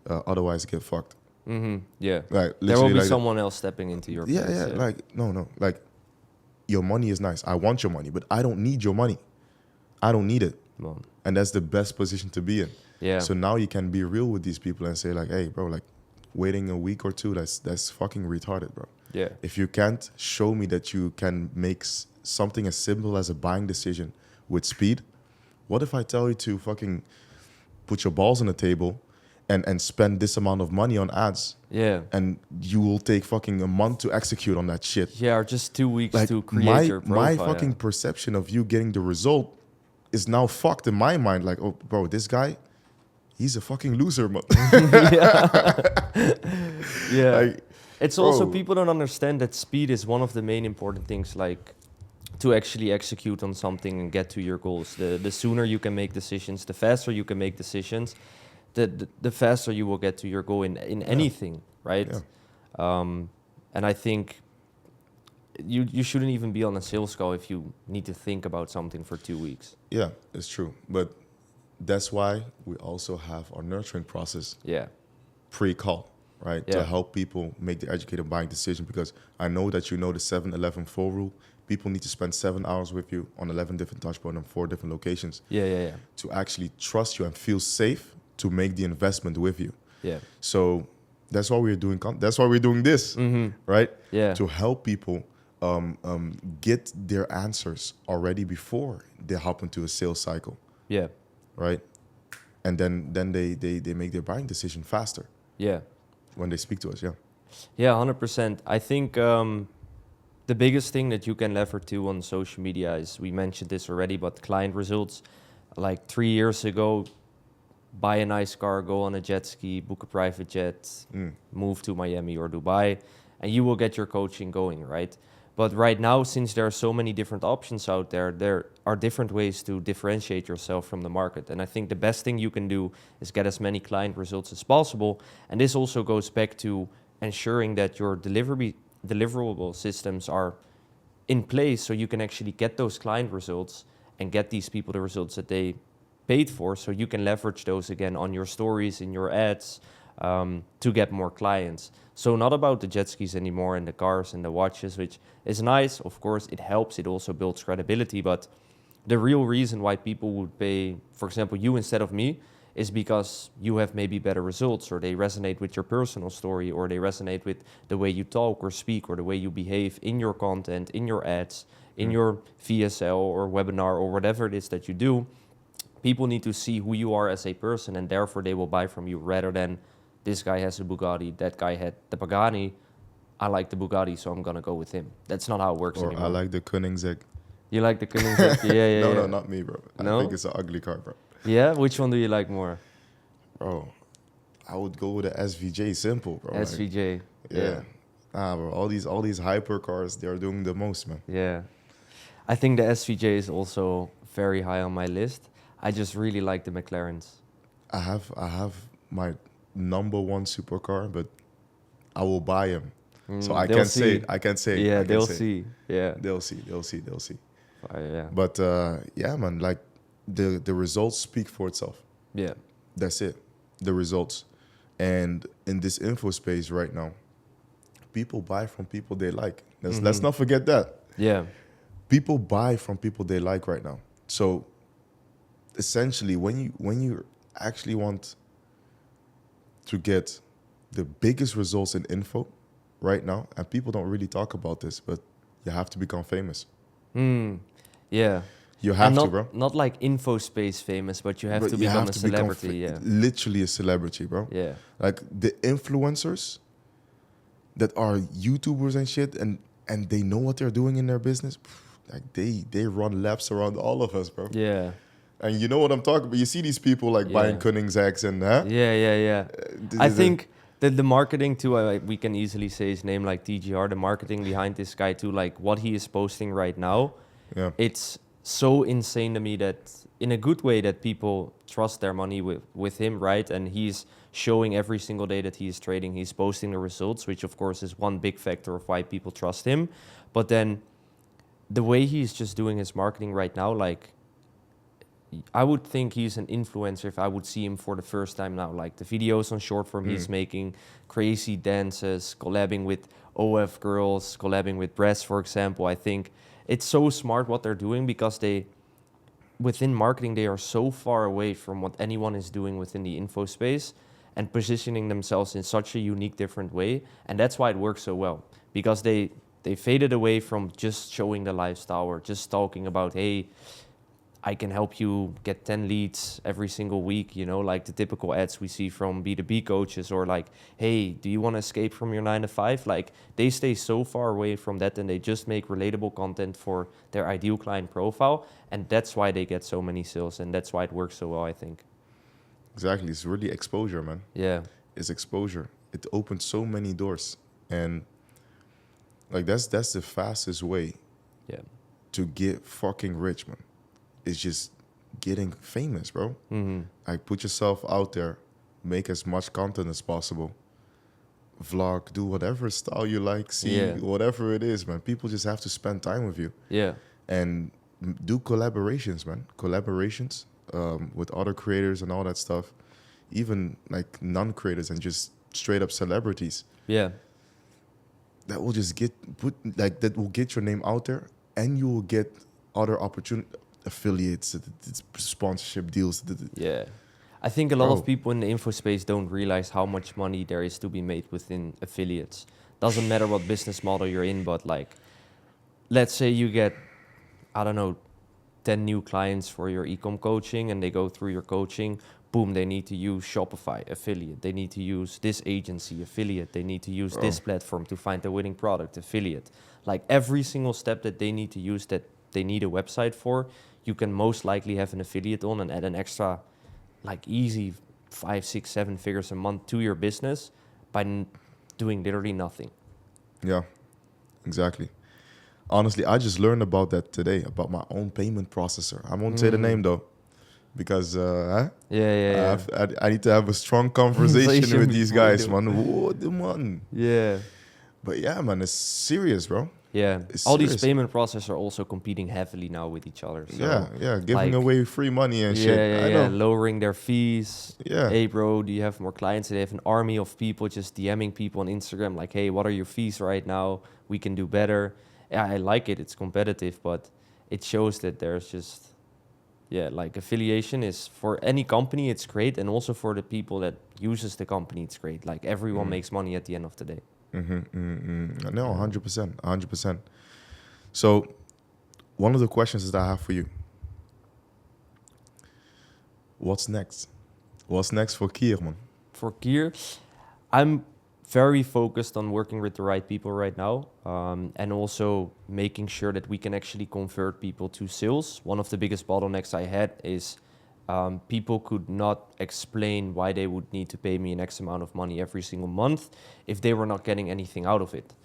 Otherwise, get fucked. Mm-hmm. Yeah. Like There will literally, be like, someone else stepping into your place. yeah. Like no. Like your money is nice. I want your money, but I don't need your money. I don't need it. Well, And that's the best position to be in. yeah. So now you can be real with these people and say like, hey, bro, like waiting a week or two, that's fucking retarded, bro. Yeah. If you can't show me that you can make something as simple as a buying decision with speed, what if I tell you to fucking put your balls on the table and spend this amount of money on ads, Yeah. and you will take fucking a month to execute on that shit. Yeah, or just 2 weeks Like to create my your profile. my fucking perception of you getting the result is now fucked in my mind. Like, oh, bro, this guy, he's a fucking loser, man. Yeah. Like, It's also, bro. people don't understand that speed is one of the main important things, like to actually execute on something and get to your goals. The sooner you can make decisions, the faster you can make decisions, the faster you will get to your goal in anything, right? Yeah. And I think you shouldn't even be on a sales call if you need to think about something for 2 weeks. Yeah, it's true. But that's why we also have our nurturing process Yeah. pre-call, right? To Yeah. help people make the educated buying decision, because I know that you know the 7-11-4 rule. People need to spend 7 hours with you on 11 different touch points on 4 different locations Yeah. to actually trust you and feel safe to make the investment with you. Yeah. So that's why we're doing that's why we're doing this, right? Yeah. To help people get their answers already before they hop into a sales cycle, Yeah. right? And then they make their buying decision faster Yeah. when they speak to us. Yeah. Yeah, 100%. I think the biggest thing that you can lever to on social media is, we mentioned this already, but client results. Like 3 years ago, buy a nice car, go on a jet ski, book a private jet, move to Miami or Dubai, and you will get your coaching going, right? But right now, since there are so many different options out there, there are different ways to differentiate yourself from the market. And I think the best thing you can do is get as many client results as possible. And this also goes back to ensuring that your deliverable systems are in place so you can actually get those client results and get these people the results that they paid for, so you can leverage those again on your stories, in your ads, to get more clients. So not about the jet skis anymore and the cars and the watches, which is nice. Of course, it helps. It also builds credibility. But the real reason why people would pay, for example, you instead of me, is because you have maybe better results, or they resonate with your personal story, or they resonate with the way you talk or speak, or the way you behave in your content, in your ads, in your VSL or webinar or whatever it is that you do. People need to see who you are as a person, and therefore they will buy from you, rather than this guy has a Bugatti, that guy had the Pagani, I like the Bugatti, so I'm gonna go with him. That's not how it works Or anymore. I like the Koenigsegg. You like the Koenigsegg? Yeah. No, not me, bro. No? I think it's an ugly car, bro. Yeah? Which one do you like more? Bro, I would go with the SVJ, simple, bro. Like, SVJ. yeah. Bro. All these hyper cars, they are doing the most, man. Yeah. I think the SVJ is also very high on my list. I just really like the McLarens. I have my number one supercar, but I will buy him. So I they'll can't say see. it. I can't say it. I Yeah, can't they'll say it. see. Yeah. They'll see. They'll see. They'll see. Yeah. But yeah, man, like the results speak for itself. Yeah. That's it. The results. And in this info space right now, people buy from people they like. Let's not forget that. Yeah. People buy from people they like right now. So essentially, when you actually want to get the biggest results in info right now, and people don't really talk about this, but you have to become famous. Yeah. You have And to, not, bro. not like info space famous, but you have But to you become have a to become celebrity. Yeah. literally a celebrity, bro. Yeah. Like the influencers that are YouTubers and shit, and they know what they're doing in their business. Like they run laps around all of us, bro. Yeah. And you know what I'm talking about. You see these people like buying Yeah. Koenigsegg's and huh? Yeah. I think that the marketing too, we can easily say his name, like TGR, the marketing behind this guy too, like what he is posting right now, Yeah. it's so insane to me that, in a good way, that people trust their money with him, right? And he's showing every single day that he is trading, he's posting the results, which of course is one big factor of why people trust him. But then the way he's just doing his marketing right now, like, I would think he's an influencer if I would see him for the first time now. Like the videos on short form he's making, crazy dances, collabing with OF girls, collabing with Bress, for example. I think it's so smart what they're doing, because within marketing, they are so far away from what anyone is doing within the info space, and positioning themselves in such a unique, different way. And that's why it works so well, because they faded away from just showing the lifestyle or just talking about, hey, I can help you get 10 leads every single week, you know, like the typical ads we see from B2B coaches, or like, hey, do you want to escape from your 9 to 5? Like, they stay so far away from that, and they just make relatable content for their ideal client profile. And that's why they get so many sales, and that's why it works so well, I think. Exactly. It's really exposure, man. Yeah. It's exposure. It opens so many doors. And like that's the fastest way Yeah. to get fucking rich, man. It's just getting famous, bro. Mm-hmm. Like, put yourself out there, make as much content as possible. Vlog, do whatever style you like, see Yeah. whatever it is, man. People just have to spend time with you. Yeah. And do collaborations, man. Collaborations with other creators and all that stuff. Even like non-creators and just straight up celebrities. Yeah. That will just that will get your name out there, and you will get other affiliates, sponsorship deals. Yeah. I think a lot Bro. of people in the info space don't realize how much money there is to be made within affiliates. Doesn't matter what business model you're in, but like, let's say you get, I don't know, 10 new clients for your ecom coaching, and they go through your coaching. Boom, they need to use Shopify, affiliate. They need to use this agency, affiliate. They need to use this platform to find the winning product, affiliate. Like, every single step that they need to use, that they need a website for, you can most likely have an affiliate on and add an extra, like, easy 5, 6, 7 figures a month to your business by doing literally nothing. Yeah, exactly. Honestly, I just learned about that today, about my own payment processor. I won't say the name though, because Yeah. I need to have a strong conversation with these before we guys, do. man. Whoa, the man. Yeah. But yeah, man, it's serious, bro. Yeah. It's All these serious. payment processors are also competing heavily now with each other. So Yeah, giving like- away free money and yeah, shit. yeah, I yeah, know. lowering their fees. Yeah. Hey, bro, do you have more clients? They have an army of people just DMing people on Instagram like, hey, what are your fees right now? We can do better. Yeah, I like it. It's competitive, but it shows that there's just, yeah, like affiliation is for any company, it's great. And also for the people that uses the company, it's great. Like, everyone makes money at the end of the day. No, 100%, 100%. So, one of the questions that I have for you: what's next? What's next for Kier, man? For Kier, I'm very focused on working with the right people right now, and also making sure that we can actually convert people to sales. One of the biggest bottlenecks I had is people could not explain why they would need to pay me an X amount of money every single month if they were not getting anything out of it.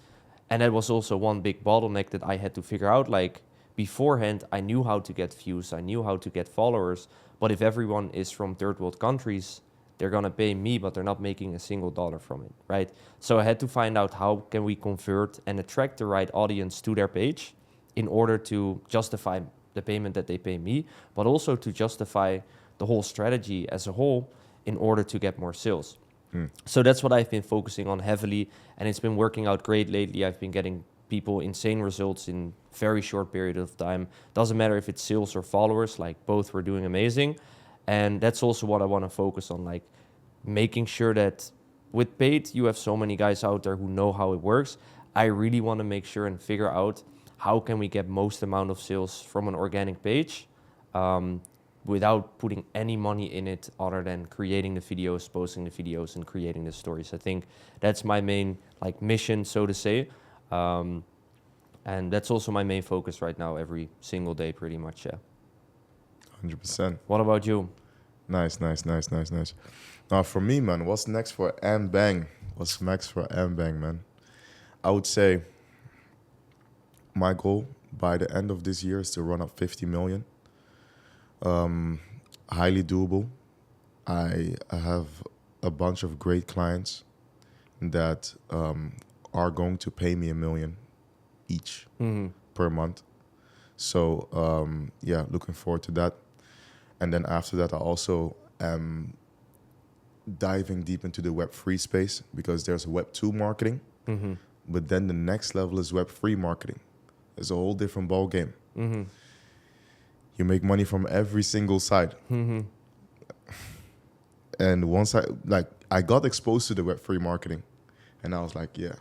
And that was also one big bottleneck that I had to figure out. Like, beforehand, I knew how to get views, I knew how to get followers, but if everyone is from third world countries, they're gonna pay me, but they're not making a single dollar from it, right? So I had to find out how can we convert and attract the right audience to their page in order to justify the payment that they pay me, but also to justify the whole strategy as a whole in order to get more sales. So that's what I've been focusing on heavily, and it's been working out great lately. I've been getting people insane results in very short period of time. Doesn't matter if it's sales or followers, like, both were doing amazing. And that's also what I want to focus on, like, making sure that with paid, you have so many guys out there who know how it works. I really want to make sure and figure out how can we get most amount of sales from an organic page, without putting any money in it other than creating the videos, posting the videos, and creating the stories. I think that's my main, like, mission, so to say. And that's also my main focus right now, every single day, pretty much, yeah. 100%. What about you? Nice. Now, for me, man, what's next for Mbang? What's next for Mbang, man? I would say my goal by the end of this year is to run up 50 million. Highly doable. I have a bunch of great clients that are going to pay me $1 million each per month. So, looking forward to that. And then after that, I also am diving deep into the Web3 space, because there's Web2 marketing, but then the next level is Web3 marketing. It's a whole different ball game. You make money from every single side. And once I got exposed to the Web3 marketing, and I was like, yeah,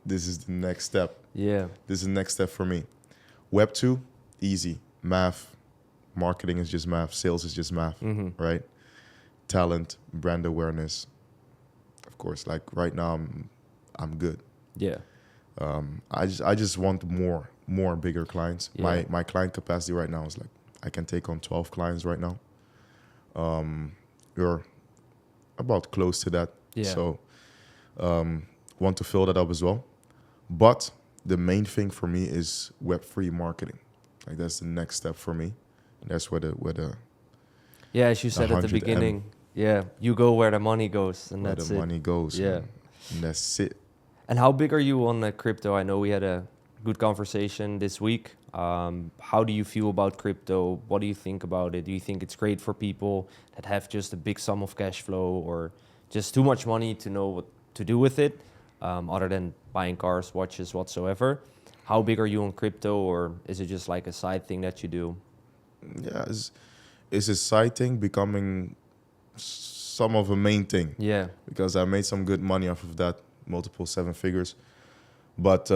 this is the next step. Yeah. This is the next step for me. Web2, easy. Math, marketing is just math, sales is just math, Mm-hmm. right? Talent, brand awareness. Of course, like right now, I'm good. Yeah. I just want more bigger clients. Yeah. My client capacity right now is like I can take on 12 clients right now. We're about close to that. Yeah. So want to fill that up as well. But the main thing for me is Web3 marketing. Like that's the next step for me. And that's where the Yeah, as you said at the 100M. beginning, yeah, you go where the money goes, and where that's the it. money goes. Yeah. Man. And that's it. And how big are you on crypto? I know we had a good conversation this week. How do you feel about crypto? What do you think about it? Do you think it's great for people that have just a big sum of cash flow or just too much money to know what to do with it, other than buying cars, watches, whatsoever? How big are you on crypto, or is it just like a side thing that you do? Yeah, it's a side thing becoming some of a main thing Yeah, because I made some good money off of that, multiple 7 figures. But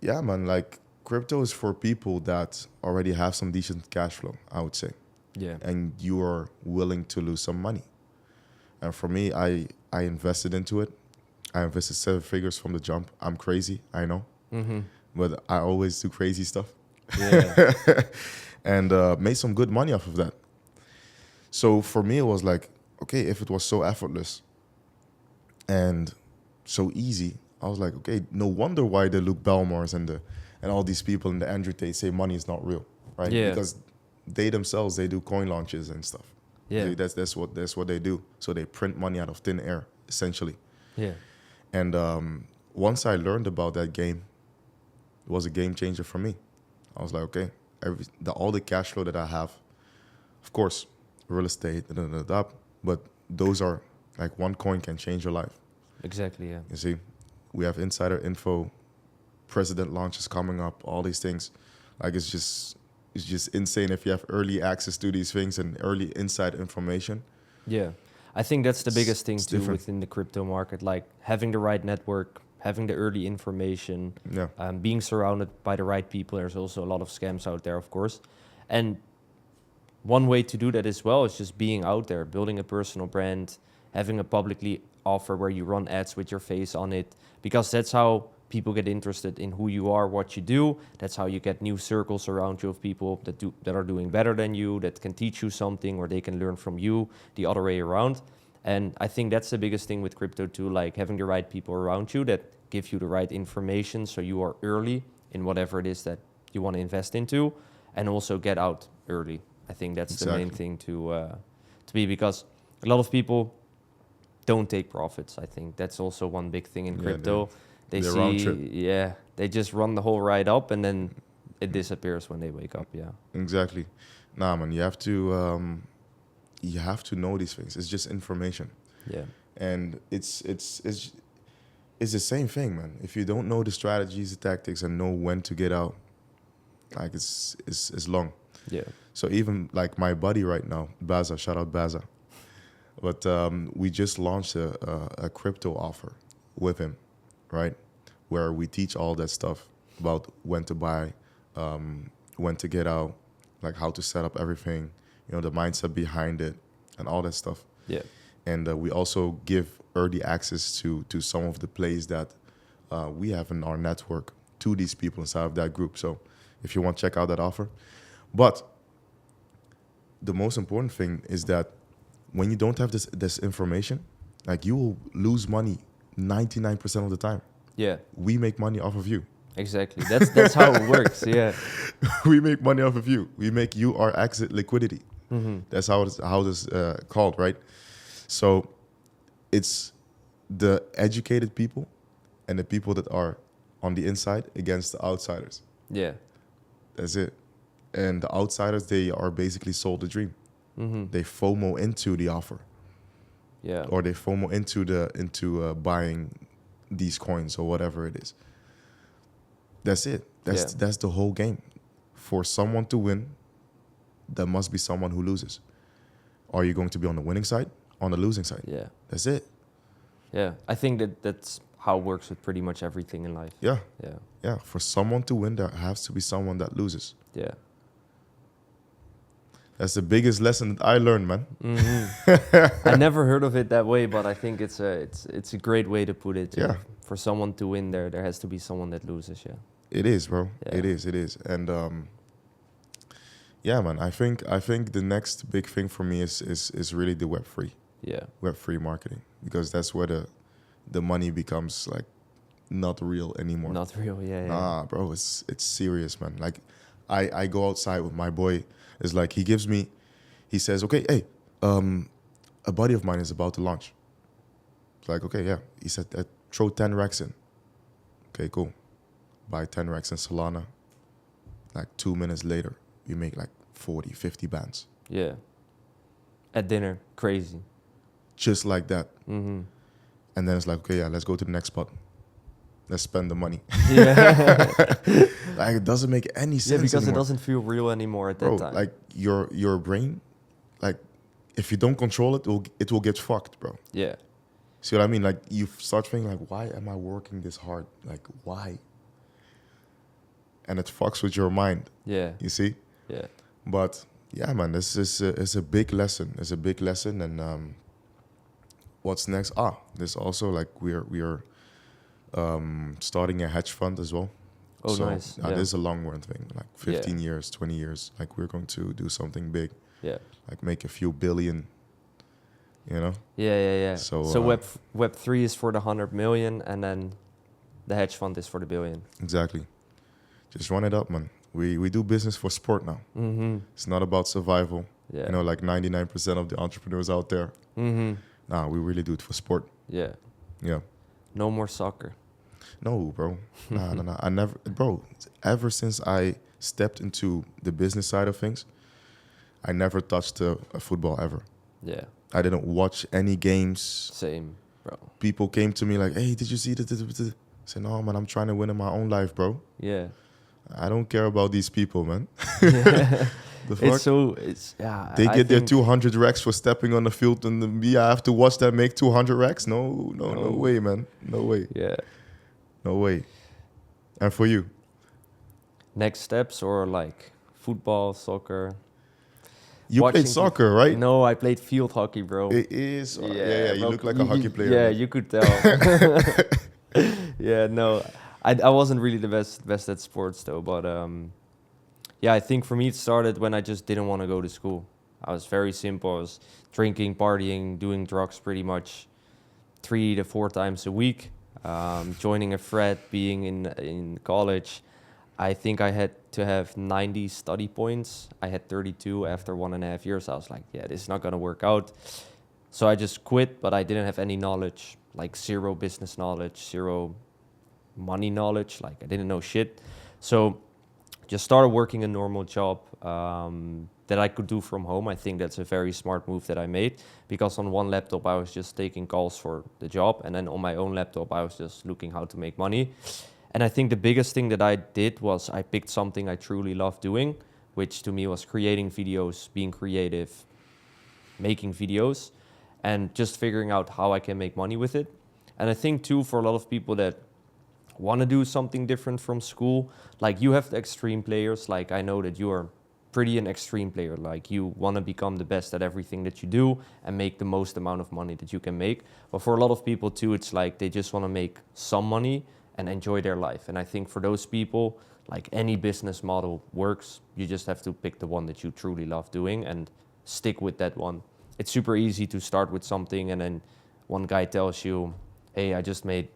yeah, man, like crypto is for people that already have some decent cash flow, I would say, yeah, and you are willing to lose some money. And for me, I invested into it. I invested 7 figures from the jump. I'm crazy, I know, mm-hmm. but I always do crazy stuff. Yeah, And made some good money off of that. So for me, it was like, okay, if it was so effortless and so easy, I was like, okay, no wonder why the Luke Belmars and all these people in the Andrew Tate say money is not real, right? Yeah. Because they themselves, they do coin launches and stuff. yeah, That's what they do. So they print money out of thin air, essentially. yeah, And once I learned about that game, it was a game changer for me. I was like, okay, all the cash flow that I have, of course, real estate, but those are like one coin can change your life. exactly. Yeah, You see, we have insider info, president launches coming up, all these things. Like it's just insane if you have early access to these things and early inside information. yeah. I think that's the biggest thing It's too different. within the crypto market, like having the right network, having the early information, Yeah, being surrounded by the right people. There's also a lot of scams out there, of course. And one way to do that as well is just being out there, building a personal brand, having a publicly offer where you run ads with your face on it, because that's how people get interested in who you are, what you do. That's how you get new circles around you of people that are doing better than you, that can teach you something or they can learn from you, the other way around. And I think that's the biggest thing with crypto too, like having the right people around you that give you the right information so you are early in whatever it is that you want to invest into, and also get out early. I think that's the main Exactly. thing to be, because a lot of people don't take profits. I think that's also one big thing in Yeah, crypto. They they're round trip. see, yeah, they just run the whole ride up and then it disappears when they wake up. Yeah, Exactly. Nah, man, you have to know these things. It's just information, yeah, and it's the same thing, man. If you don't know the strategies, the tactics, and know when to get out, like it's long. yeah, So even like my buddy right now, Baza, shout out Baza. But we just launched a crypto offer with him, right? Where we teach all that stuff about when to buy, when to get out, like how to set up everything, the mindset behind it, and all that stuff. yeah, And we also give early access to some of the plays that we have in our network to these people inside of that group. So if you want to check out that offer. But the most important thing is that when you don't have this information, like you will lose money 99% of the time. yeah, We make money off of you. exactly. That's how it works. Yeah, We make money off of you. We make you our exit liquidity. mm-hmm. That's how it's called, right? So it's the educated people and the people that are on the inside against the outsiders. Yeah, That's it. And the outsiders, they are basically sold the dream. mm-hmm. They FOMO into the offer, Yeah, or they FOMO into buying these coins or whatever it is. That's it. That's the whole game. For someone to win, there must be someone who loses. Are you going to be on the winning side, on the losing side? yeah, That's it. yeah. I think that's how it works with pretty much everything in life. Yeah, Yeah, yeah. For someone to win, there has to be someone that loses. yeah. That's the biggest lesson that I learned, man. I never heard of it that way, but I think it's a great way to put it. Yeah. For someone to win there has to be someone that loses. Yeah. It is, bro. Yeah. It is. And yeah, man. I think the next big thing for me is really the Yeah. Web3 marketing, because that's where the money becomes like not real anymore. Not real. Yeah. Yeah. Nah, bro, it's serious, man. Like, I go outside with my boy. It's like he says, okay, hey, a buddy of mine is about to launch. It's like, okay, yeah. He said, throw 10 racks in. Okay, cool. Buy 10 racks in Solana. Like 2 minutes later, you make like 40, 50 bands. Yeah. At dinner, crazy. Just like that. Mm-hmm. And then it's like, okay, yeah, let's go to the next spot. Let's spend the money. Yeah. Like, it doesn't make any sense Yeah, because anymore. it doesn't feel real anymore at that Bro, time. like your brain, like if you don't control it, it will get fucked, bro. Yeah. See what I mean? Like, you start thinking like, why am I working this hard? Like, why? And it fucks with your mind. Yeah. You see? Yeah. But yeah, man, this is a big lesson. It's a big lesson. And what's next? There's also like we're starting a hedge fund as well. Oh, So, nice. This is a long run thing, like 15 Yeah. years, 20 years. Like, we're going to do something big, Yeah. like make a few billion, you know? Yeah. So, So Web 3 is for the 100 million, and then the hedge fund is for the billion. Exactly. Just run it up, man. We do business for sport now. Mm-hmm. It's not about survival. Yeah. You know, like 99% of the entrepreneurs out there. Mm-hmm. Nah, we really do it for sport. Yeah. Yeah. No more soccer. No, bro. Nah. I never, bro, ever since I stepped into the business side of things, I never touched a football ever. Yeah. I didn't watch any games. Same, bro. People came to me like, hey, did you see the... I said, no, man, I'm trying to win in my own life, bro. Yeah. I don't care about these people, man. Yeah. The fuck? Yeah. They I get their think- 200 racks for stepping on the field, and me, I have to watch them make 200 racks? No No. way, man. No way. Yeah. No way. And for you? Next steps or like football, soccer. You Watching played soccer, right? No, I played field hockey, bro. It is. Yeah, you bro, look like a hockey player. Yeah, man. you could tell. Yeah, no, I wasn't really the best at sports though, but yeah, I think for me it started when I just didn't want to go to school. I was very simple. I was drinking, partying, doing drugs pretty much 3 to 4 times a week. Joining a frat, being in college. I think I had to have 90 study points. I had 32 after 1.5 years. I was like, yeah, this is not gonna work out. So I just quit, but I didn't have any knowledge, like 0 business knowledge, 0 money knowledge. Like, I didn't know shit. So just started working a normal job that I could do from home. I think that's a very smart move that I made, because on one laptop I was just taking calls for the job, and then on my own laptop I was just looking how to make money. And I think the biggest thing that I did was I picked something I truly love doing, which to me was creating videos, being creative, making videos, and just figuring out how I can make money with it. And I think too, for a lot of people that want to do something different from school, like you have the extreme players, like I know that you are pretty an extreme player, like you want to become the best at everything that you do and make the most amount of money that you can make. But for a lot of people too, it's like they just want to make some money and enjoy their life. And I think for those people, like any business model works. You just have to pick the one that you truly love doing and stick with that one. It's super easy to start with something and then one guy tells you, hey, I just made,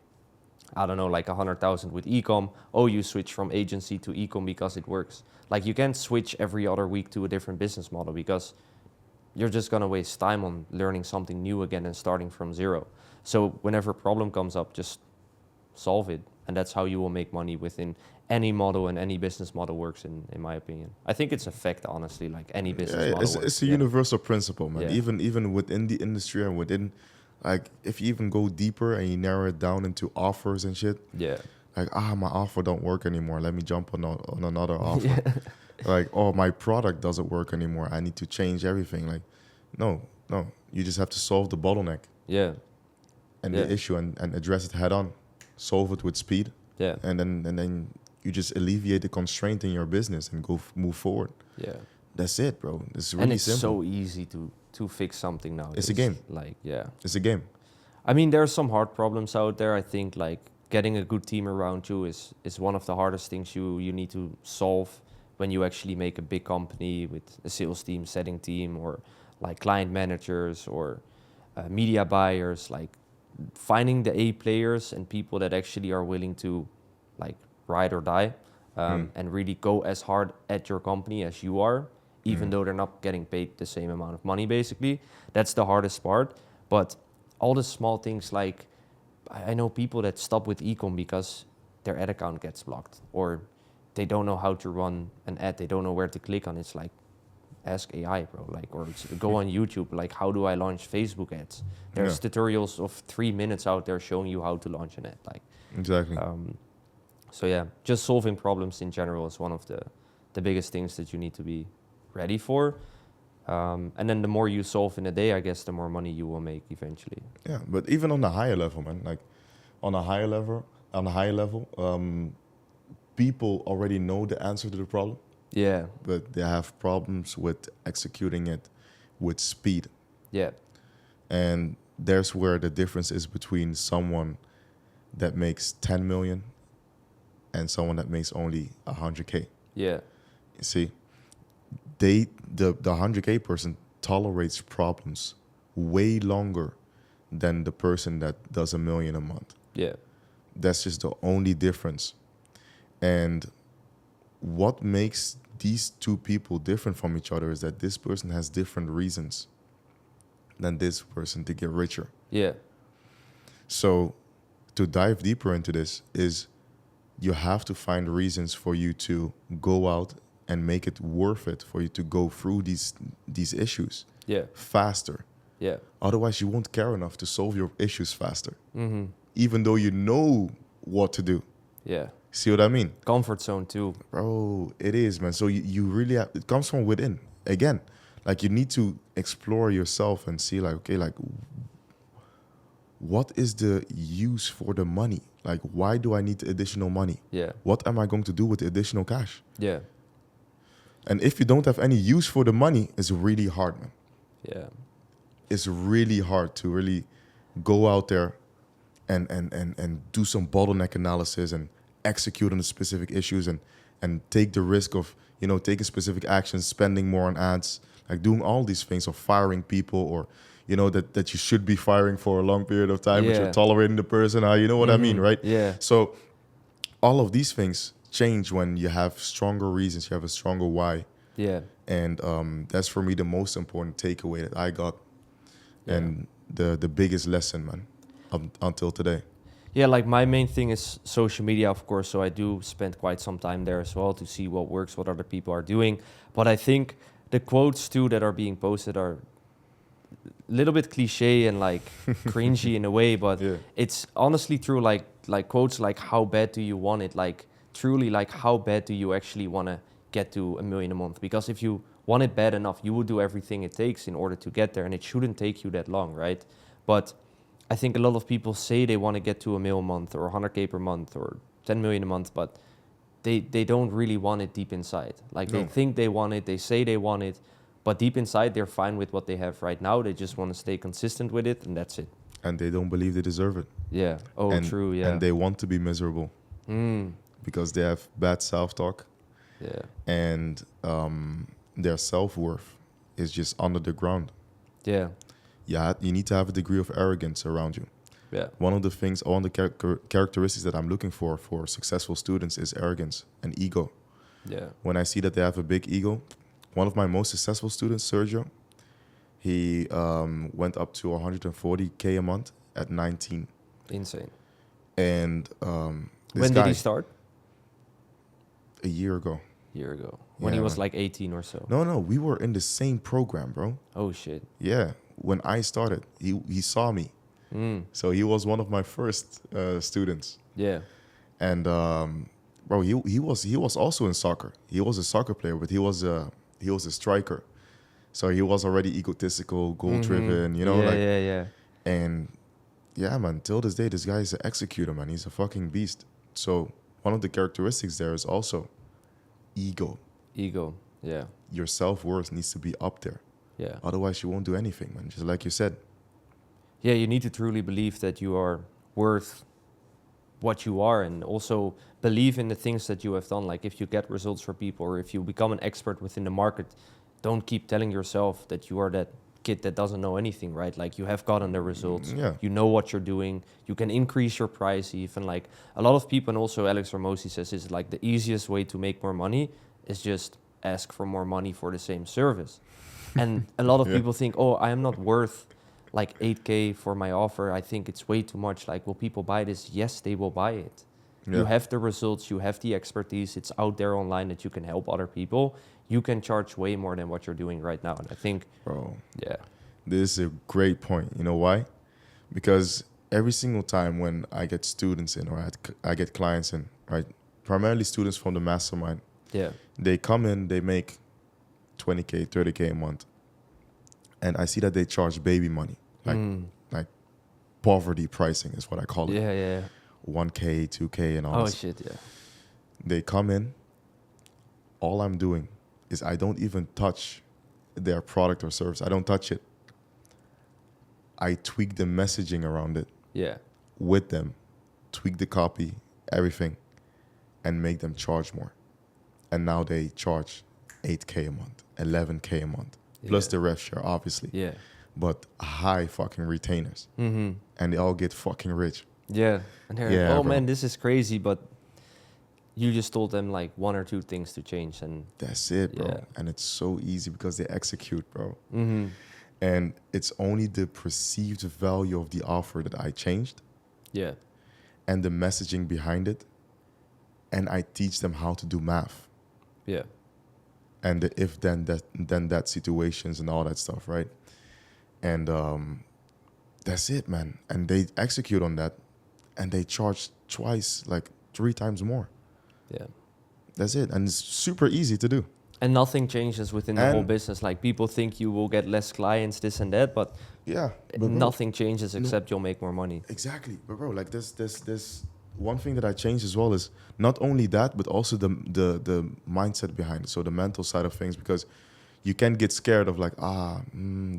I don't know, like 100,000 with ecom. Oh, you switch from agency to ecom because it works. Like you can't switch every other week to a different business model because you're just gonna waste time on learning something new again and starting from zero. So whenever a problem comes up, just solve it. And that's how you will make money within any model, and any business model works in my opinion. I think it's a fact, honestly, like any business model works. It's a universal principle, man. Yeah. Even within the industry and within, like, if you even go deeper and you narrow it down into offers and shit, Yeah. like, my offer don't work anymore. Let me jump on another offer. Like, oh, my product doesn't work anymore. I need to change everything. Like, no. You just have to solve the bottleneck Yeah. and Yeah. the issue and address it head on. Solve it with speed. Yeah. And then you just alleviate the constraint in your business and move forward. Yeah. That's it, bro. It's really And it's simple. so easy to fix something nowadays. It's a game. Like, yeah. It's a game. I mean, there are some hard problems out there. I think like getting a good team around you is one of the hardest things you need to solve when you actually make a big company with a sales team, setting team, or like client managers or media buyers. Like finding the A players and people that actually are willing to like ride or die and really go as hard at your company as you are, even though they're not getting paid the same amount of money. Basically, that's the hardest part. But all the small things like I know people that stop with ecom because their ad account gets blocked or they don't know how to run an ad. They don't know where to click on. It's like ask AI, bro. Like or go on YouTube. Like how do I launch Facebook ads? There's tutorials of 3 minutes out there showing you how to launch an ad. Like Exactly. so yeah, just solving problems in general is one of the biggest things that you need to be ready for. And then the more you solve in a day, I guess the more money you will make eventually. Yeah, but even on the higher level, man, like on a higher level, people already know the answer to the problem, Yeah, but they have problems with executing it with speed. yeah, And there's where the difference is between someone that makes 10 million and someone that makes only 100K. yeah, You see, the 100K person tolerates problems way longer than the person that does 1 million a month. yeah, That's just the only difference. And what makes these two people different from each other is that this person has different reasons than this person to get richer. yeah, So to dive deeper into this is you have to find reasons for you to go out and make it worth it for you to go through these issues yeah, faster. yeah. Otherwise, you won't care enough to solve your issues faster, Mm-hmm. even though you know what to do. Yeah. See what I mean? Comfort zone too. Bro, it is, man. So you really have, it comes from within. Again, like you need to explore yourself and see like, okay, like what is the use for the money? Like, why do I need additional money? Yeah, What am I going to do with the additional cash? yeah, And if you don't have any use for the money, it's really hard, man. yeah, It's really hard to really go out there and do some bottleneck analysis and execute on the specific issues and take the risk of, you know, taking specific actions, spending more on ads, like doing all these things or firing people or, you know, that you should be firing for a long period of time, but Yeah. you're tolerating the person. You know what I mean, right? yeah, So all of these things change when you have stronger reasons, you have a stronger why. yeah, And that's for me the most important takeaway that I got Yeah. and the biggest lesson, man, until today. yeah. Like my main thing is social media, of course. So I do spend quite some time there as well to see what works, what other people are doing. But I think the quotes too that are being posted are a little bit cliche and like cringy in a way, but Yeah. it's honestly true. Like quotes like "How bad do you want it?" Like truly, like how bad do you actually want to get to 1 million a month? Because if you want it bad enough, you will do everything it takes in order to get there, and it shouldn't take you that long, right? But I think a lot of people say they want to get to 1 mil a month or 100K per month or 10 million a month, but they don't really want it deep inside. Like they No. think they want it, they say they want it, but deep inside they're fine with what they have right now. They just want to stay consistent with it, and that's it. And they don't believe they deserve it. Yeah. Oh, and, true. Yeah. And they want to be miserable because they have bad self-talk Yeah. and their self-worth is just under the ground. Yeah. Yeah, you need to have a degree of arrogance around you. Yeah. One of the characteristics that I'm looking for successful students is arrogance and ego. Yeah. When I see that they have a big ego, one of my most successful students, Sergio, he went up to 140K a month at 19. Insane. And this When guy, did he start? a year ago. Year ago. When Yeah, he was man. like 18 or so. No, we were in the same program, bro. Oh shit. Yeah, when I started, he saw me. So he was one of my first students. Yeah. And bro, he was also in soccer. He was a soccer player, but he was a striker. So he was already egotistical, goal driven, you know, yeah, like yeah, yeah. and yeah, man, till this day this guy is an executor, man. He's a fucking beast. So one of the characteristics there is also ego. Ego. Yeah. your self-worth needs to be up there. Yeah. Otherwise, you won't do anything, man. Just like you said. Yeah, you need to truly believe that you are worth what you are, and also believe in the things that you have done. Like if you get results for people, or if you become an expert within the market, don't keep telling yourself that you are that kid that doesn't know anything, right? Like you have gotten the results, Yeah. you know what you're doing, you can increase your price even. Like a lot of people, and also Alex Ramosi says, is like the easiest way to make more money is just ask for more money for the same service. And a lot of Yeah. people think, oh, I am not worth like 8K for my offer. I think it's way too much. Like, will people buy this? Yes, they will buy it. You Yeah. have the results, you have the expertise, it's out there online that you can help other people. You can charge way more than what you're doing right now. And I think, Bro, yeah, this is a great point. You know why? Because every single time when I get students in, or I get clients in, right? Primarily students from the mastermind, yeah, they come in, they make 20K, 30K a month. And I see that they charge baby money, like poverty pricing is what I call it. yeah, yeah. 1K, 2K, and all Oh this. shit, yeah, They come in, all I'm doing is I don't even touch their product or service. I don't touch it. I tweak the messaging around it yeah, with them, tweak the copy, everything, and make them charge more. And now they charge 8K a month, 11K a month, plus Yeah. the rev share, obviously. yeah, But high fucking retainers. mm-hmm. And they all get fucking rich. Yeah. And they're Yeah, like, oh bro. man, this is crazy, but you just told them like one or two things to change, and That's it, bro. Yeah. And it's so easy because they execute, bro. mm-hmm. And it's only the perceived value of the offer that I changed yeah, and the messaging behind it. And I teach them how to do math yeah, and the if then that situations and all that stuff, right? And that's it, man. And they execute on that and they charge twice, like 3 times more. yeah. That's it. And it's super easy to do. And nothing changes within the whole And- business. Like people think you will get less clients, this and that, but Yeah. But bro, nothing changes except you'll make more money. Exactly, but bro, like this one thing that I changed as well is not only that, but also the mindset behind it. So the mental side of things, because you can get scared of like,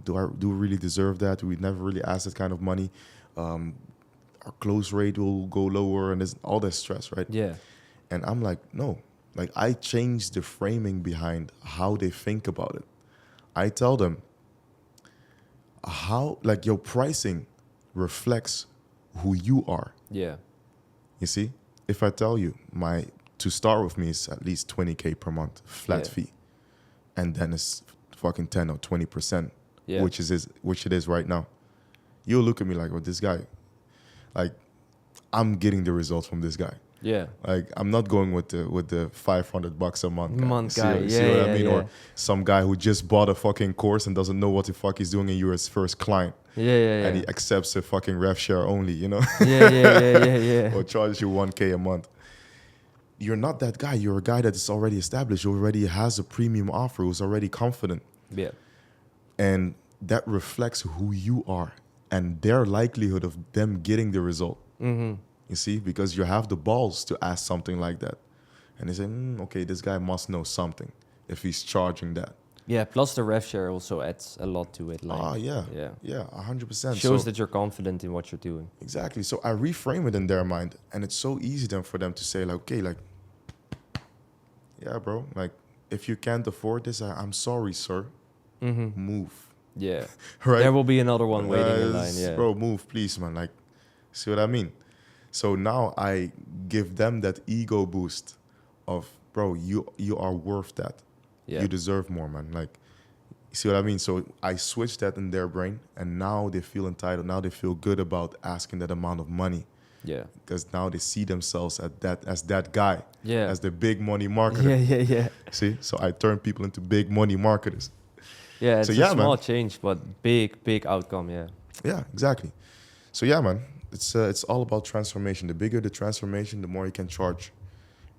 do we really deserve that? We never really asked that kind of money. Our close rate will go lower, and there's all that stress, right? Yeah, And I'm like, no, like I changed the framing behind how they think about it. I tell them how, like, your pricing reflects who you are. yeah, You see, if I tell you to start with me is at least 20K per month flat Yeah. fee, and then it's fucking 10 or 20%, yeah, which it is right now. You'll look at me like, well, this guy, like, I'm getting the results from this guy. yeah, Like, I'm not going with the $500 a month guy. Month See guy, what- yeah, see what I yeah, mean? yeah. Or some guy who just bought a fucking course and doesn't know what the fuck he's doing, and you're his first client, yeah, yeah, and yeah, he accepts a fucking rev share only, you know? yeah, yeah, yeah, yeah, yeah. Or charges you 1K a month. You're not that guy. You're a guy that is already established, who already has a premium offer, who's already confident. Yeah, And that reflects who you are and their likelihood of them getting the result. mm-hmm. You see, because you have the balls to ask something like that. And they say, okay, this guy must know something if he's charging that. Yeah, plus the rev share also adds a lot to it. Like, Yeah, yeah, 100%. shows So- that you're confident in what you're doing. Exactly. So I reframe it in their mind, and it's so easy then for them to say, like, okay, like, yeah, bro, like, if you can't afford this, I'm sorry, sir. Mm-hmm. Move. Yeah, Right? there will be another one waiting in line. Yeah, Bro, move, please, man. Like, see what I mean? So now I give them that ego boost of, bro, you are worth that. yeah, You deserve more, man. Like, you see what I mean? So I switch that in their brain, and now they feel entitled. Now they feel good about asking that amount of money, yeah, because now they see themselves as that guy, yeah, as the big money marketer. yeah, yeah, yeah. See? So I turn people into big money marketers. Yeah, it's So a yeah, man. small change, but big outcome. Yeah, Yeah, exactly. So yeah, man, it's all about transformation. The bigger the transformation, the more you can charge,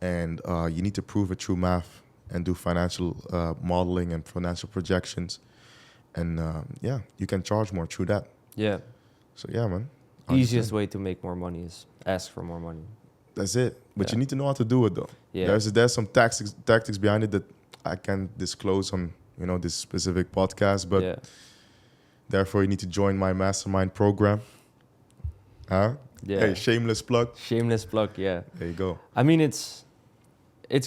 and you need to prove it through math and do financial modeling and financial projections, and yeah, you can charge more through that. yeah. So yeah, man. Easiest 100%. way to make more money is ask for more money. That's it. But Yeah. you need to know how to do it though. Yeah, There's some tactics behind it that I can't disclose on this specific podcast, but yeah, therefore you need to join my mastermind program. Huh? yeah. Hey, shameless plug. Shameless plug. Yeah. There you go. I mean, it's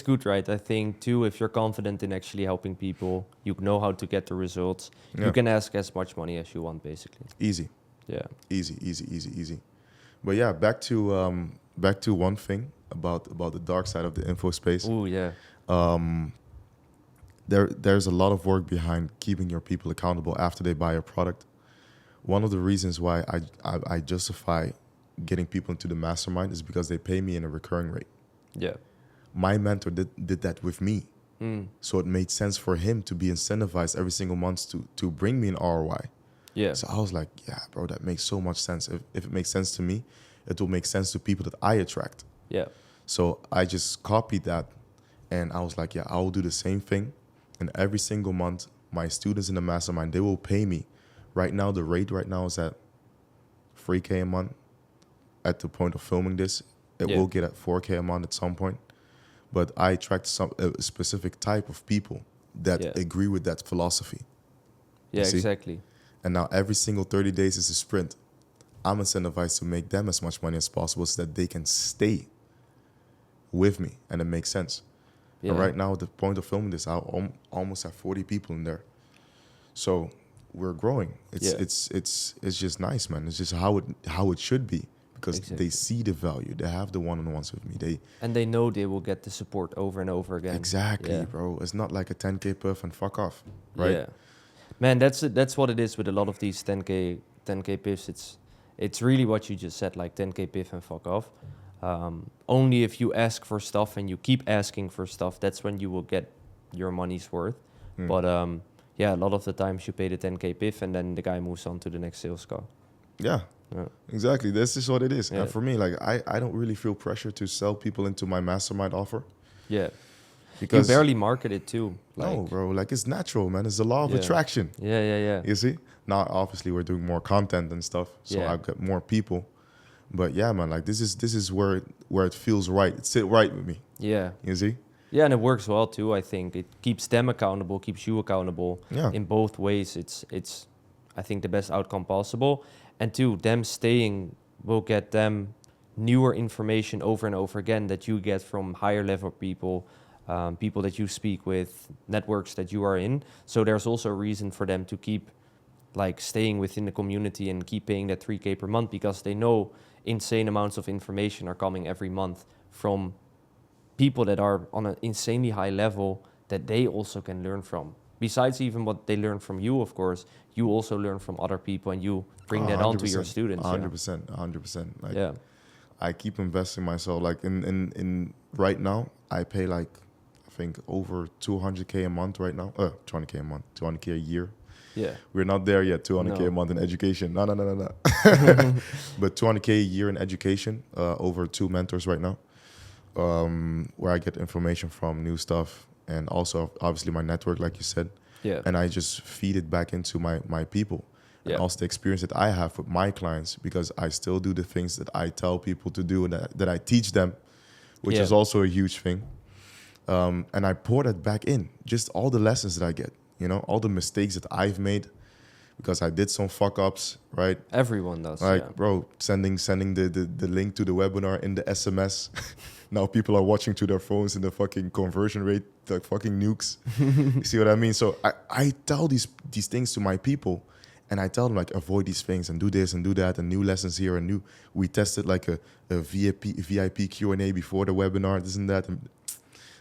good, right? I think too, if you're confident in actually helping people, you know how to get the results. Yeah. You can ask as much money as you want, basically. Easy. Yeah. Easy. But yeah, back to one thing about the dark side of the info space. Oh yeah. There's a lot of work behind keeping your people accountable after they buy a product. One of the reasons why I justify getting people into the mastermind is because they pay me in a recurring rate. Yeah. My mentor did that with me. So it made sense for him to be incentivized every single month to bring me an ROI. Yeah. So I was like, yeah, bro, that makes so much sense. If it makes sense to me, it will make sense to people that I attract. Yeah. So I just copied that, and I was like, yeah, I will do the same thing. And every single month, my students in the mastermind, they will pay me. Right now, the rate right now is at $3K a month. At the point of filming this, it Yeah. will get at $4K a month at some point. But I attract a specific type of people that Yeah. agree with that philosophy. Yeah. see? Exactly. And now every single 30 days is a sprint. I'm incentivized to make them as much money as possible so that they can stay with me and it makes sense. Yeah. And right now, at the point of filming this, I almost have 40 people in there. So we're growing. Yeah. It's just nice, man. It's just how it should be because Exactly. they see the value. They have the one-on-ones with me. And they know they will get the support over and over again. Exactly, Yeah. bro. It's not like a 10K perf and fuck off, right? Yeah. Man, that's what it is with a lot of these 10K piffs. It's really what you just said, like 10K piff and fuck off. Only if you ask for stuff and you keep asking for stuff, that's when you will get your money's worth. Hmm. But yeah, a lot of the times you pay the 10K piff and then the guy moves on to the next sales call. Yeah, Yeah. exactly. This is what it is. Yeah. And for me, like I don't really feel pressure to sell people into my mastermind offer Yeah. because you barely market it too. no, bro. Like it's natural, man. It's the law of Yeah. attraction. Yeah. You see? Now, obviously, we're doing more content and stuff, so Yeah. I've got more people. But yeah, man, like this is where it feels right. It sit right with me. Yeah. You see? Yeah, and it works well too. I think it keeps them accountable, keeps you accountable. Yeah. In both ways, it's I think the best outcome possible. And two, them staying will get them newer information over and over again that you get from higher level people, people that you speak with, networks that you are in. So there's also a reason for them to keep like staying within the community and keep paying that 3K per month because they know insane amounts of information are coming every month from people that are on an insanely high level that they also can learn from. Besides even what they learn from you, of course, you also learn from other people and you bring that on to your 100%, students. 100%. Like Yeah. I keep investing myself. Like in right now, I pay like I think over 200K a month right now. 200K a month, 200K a year. Yeah. We're not there yet. 200K a No. month in education. No. But 200K a year in education. Over 2 mentors right now. Where I get information from, new stuff, and also obviously my network, like you said. Yeah. And I just feed it back into my people. Yeah. And also the experience that I have with my clients because I still do the things that I tell people to do and that I teach them, which Yeah. is also a huge thing. And I pour that back in, just all the lessons that I get, all the mistakes that I've made because I did some fuck ups, right? Everyone does. Like, yeah. bro, sending the link to the webinar in the SMS. Now people are watching to their phones and the fucking conversion rate, like fucking nukes. You see what I mean? So I tell these things to my people and I tell them like, avoid these things and do this and do that and new lessons here and we tested like a VIP Q&A before the webinar, this and that. And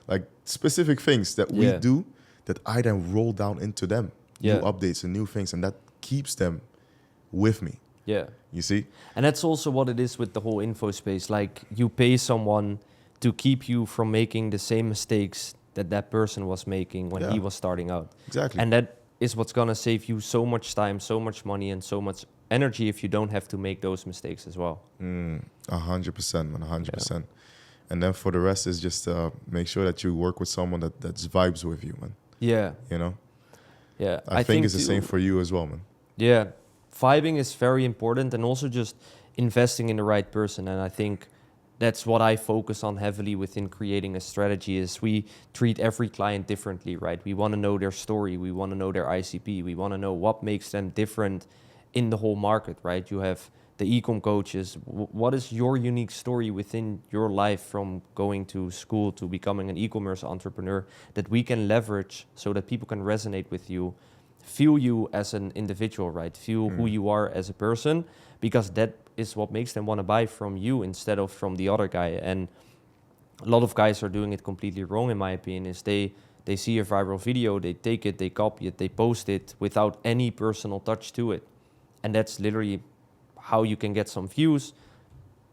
like specific things that we Yeah. do that I then roll down into them. Yeah. New updates and new things. And that keeps them with me. Yeah. You see? And that's also what it is with the whole info space. Like you pay someone to keep you from making the same mistakes that person was making when he Yeah. was starting out. Exactly. And that is what's going to save you so much time, so much money, and so much energy if you don't have to make those mistakes as well. 100%, man, 100%. And then for the rest is just make sure that you work with someone that's vibes with you, man. Yeah. Yeah. I think it's the too- same for you as well, man. Yeah. Vibing is very important and also just investing in the right person. And I think that's what I focus on heavily within creating a strategy. Is we treat every client differently, right? We want to know their story, we want to know their ICP, we want to know what makes them different in the whole market, right? You have the e-com coaches. What is your unique story within your life from going to school to becoming an e-commerce entrepreneur that we can leverage so that people can resonate with you, feel you as an individual, right? Feel who you are as a person, because that is what makes them want to buy from you instead of from the other guy. And a lot of guys are doing it completely wrong, in my opinion, is they see a viral video, they take it, they copy it, they post it without any personal touch to it. And that's literally how you can get some views,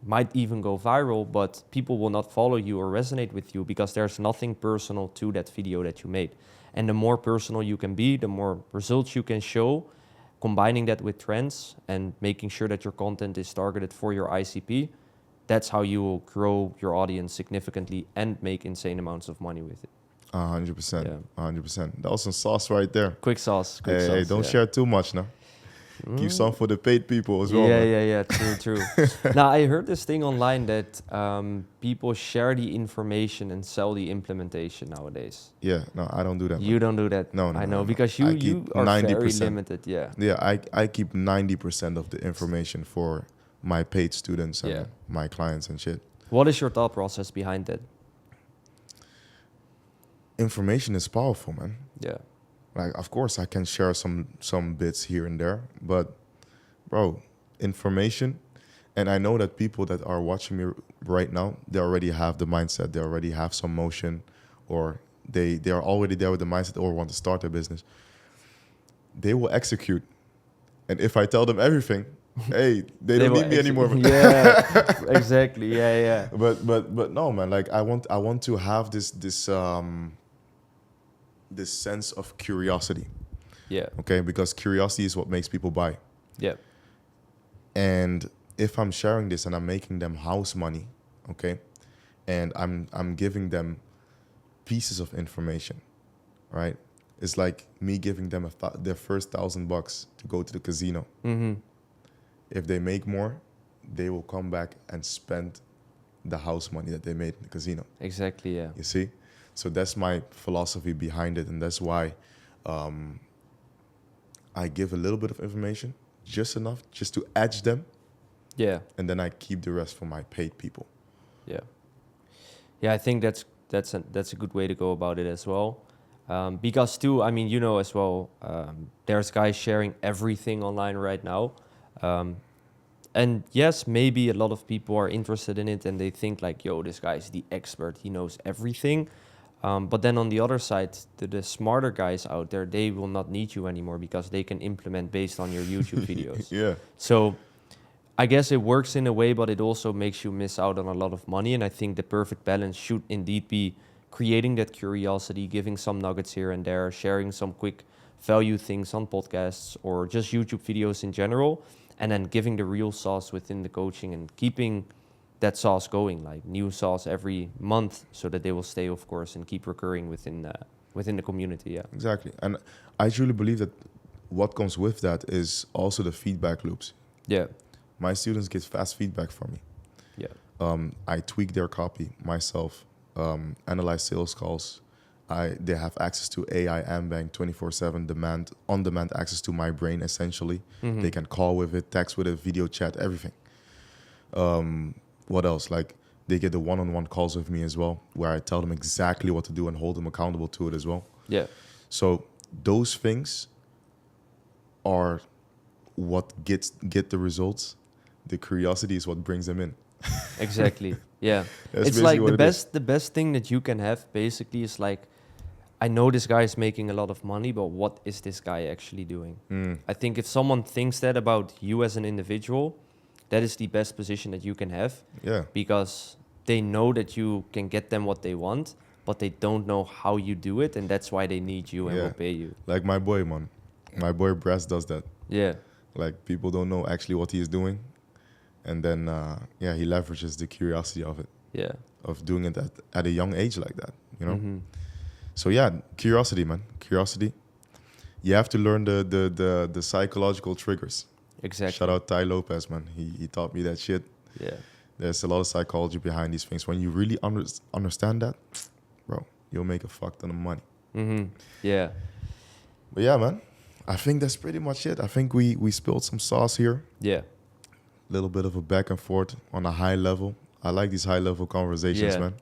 might even go viral, but people will not follow you or resonate with you because there's nothing personal to that video that you made. And the more personal you can be, the more results you can show, combining that with trends and making sure that your content is targeted for your ICP, that's how you will grow your audience significantly and make insane amounts of money with it. 100%. Yeah. 100%. That was some sauce right there. Quick sauce. Quick Hey, sauce. hey, don't yeah. share too much now. Keep some for the paid people as well. Yeah, man. yeah. True. Now, I heard this thing online that people share the information and sell the implementation nowadays. Yeah, no, I don't do that. You man. don't do that. No, I know, no. because I you keep are very 90%. limited. Yeah. Yeah, I keep 90% of the information for my paid students and Yeah. my clients and shit. What is your thought process behind that? Information is powerful, man. Yeah. Like, of course, I can share some bits here and there, but bro, information, and I know that people that are watching me right now, they already have the mindset, they already have some motion, or they are already there with the mindset or want to start a business. They will execute, and if I tell them everything, hey, they don't will need me anymore. Yeah, exactly. Yeah. But no, man. Like I want to have this sense of curiosity. Yeah. Okay, because curiosity is what makes people buy. Yeah. And if I'm sharing this and I'm making them house money, okay, and I'm giving them pieces of information, right? It's like me giving them their first $1,000 to go to the casino. Mm-hmm. If they make more, they will come back and spend the house money that they made in the casino. Exactly. Yeah. You see? So that's my philosophy behind it. And that's why I give a little bit of information, just enough, just to edge them. Yeah. And then I keep the rest for my paid people. Yeah. Yeah, I think that's a good way to go about it as well. Because too, I mean, you know as well, there's guys sharing everything online right now. And yes, maybe a lot of people are interested in it and they think like, yo, this guy's the expert, he knows everything. But then on the other side, the smarter guys out there, they will not need you anymore because they can implement based on your YouTube videos. Yeah. So I guess it works in a way, but it also makes you miss out on a lot of money. And I think the perfect balance should indeed be creating that curiosity, giving some nuggets here and there, sharing some quick value things on podcasts or just YouTube videos in general, and then giving the real sauce within the coaching and keeping that sauce going, like new sauce every month so that they will stay, of course, and keep recurring within the community. Yeah. Exactly. And I truly believe that what comes with that is also the feedback loops. Yeah. My students get fast feedback from me. Yeah. I tweak their copy myself, analyze sales calls. They have access to AI Mbank 24/7 on-demand access to my brain, essentially. Mhm. They can call with it, text with it, video chat, everything. What else? Like, they get the one-on-one calls with me as well, where I tell them exactly what to do and hold them accountable to it as well. Yeah. So those things are what get the results. The curiosity is what brings them in. Exactly. Yeah. That's It's basically like what it is. the best thing that you can have basically is like, I know this guy is making a lot of money, but what is this guy actually doing? I think if someone thinks that about you as an individual, that is the best position that you can have, Yeah. because they know that you can get them what they want, but they don't know how you do it, and that's why they need you and Yeah. will pay you. Like my boy, man. My boy Brass does that. Yeah. Like, people don't know actually what he is doing. And then, he leverages the curiosity of it, Yeah. of doing it at a young age like that, you know? Mhm. So yeah, curiosity, man. Curiosity. You have to learn the psychological triggers. Exactly. Shout out Ty Lopez, man. He taught me that shit. Yeah. There's a lot of psychology behind these things. When you really understand that, bro, you'll make a fuck ton of money. Yeah. But yeah, man, I think that's pretty much it. I think we spilled some sauce here. Yeah. A little bit of a back and forth on a high level. I like these high level conversations, Yeah. man.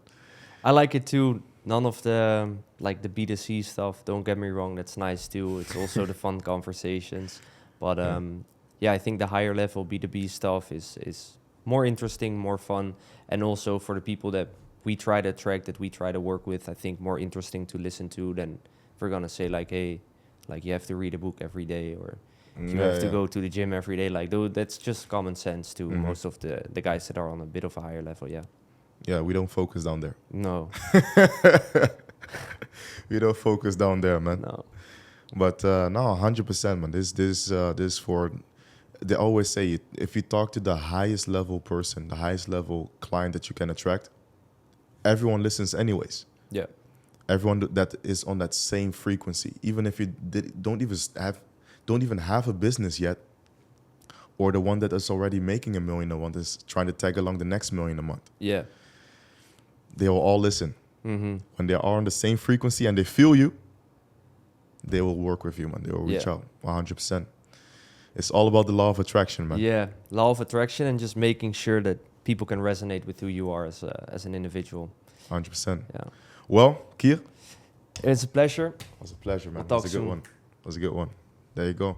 I like it too. None of the like the B2C stuff, don't get me wrong, that's nice too. It's also the fun conversations. But I think the higher level B2B stuff is more interesting, more fun, and also for the people that we try to attract, that we try to work with, I think more interesting to listen to than if we're gonna say like, hey, like you have to read a book every day, or you have to go to the gym every day. Like that's just common sense to most of the guys that are on a bit of a higher level. Yeah. Yeah, we don't focus down there. No. We don't focus down there, man. No. But no, 100%, man. This for. They always say if you talk to the highest level person, the highest level client that you can attract, everyone listens anyways. Yeah. Everyone that is on that same frequency, even if you don't even have a business yet, or the one that is already making $1 million a month is trying to tag along the next $1 million a month. Yeah. They will all listen. When they are on the same frequency and they feel you, they will work with you, man. They will reach out 100%. It's all about the law of attraction, man. Yeah, law of attraction, and just making sure that people can resonate with who you are as an individual. 100%. Yeah. Well, Kier, It's a pleasure. it was a pleasure, man. We'll That talk was a good soon. one. That was a good one. There you go.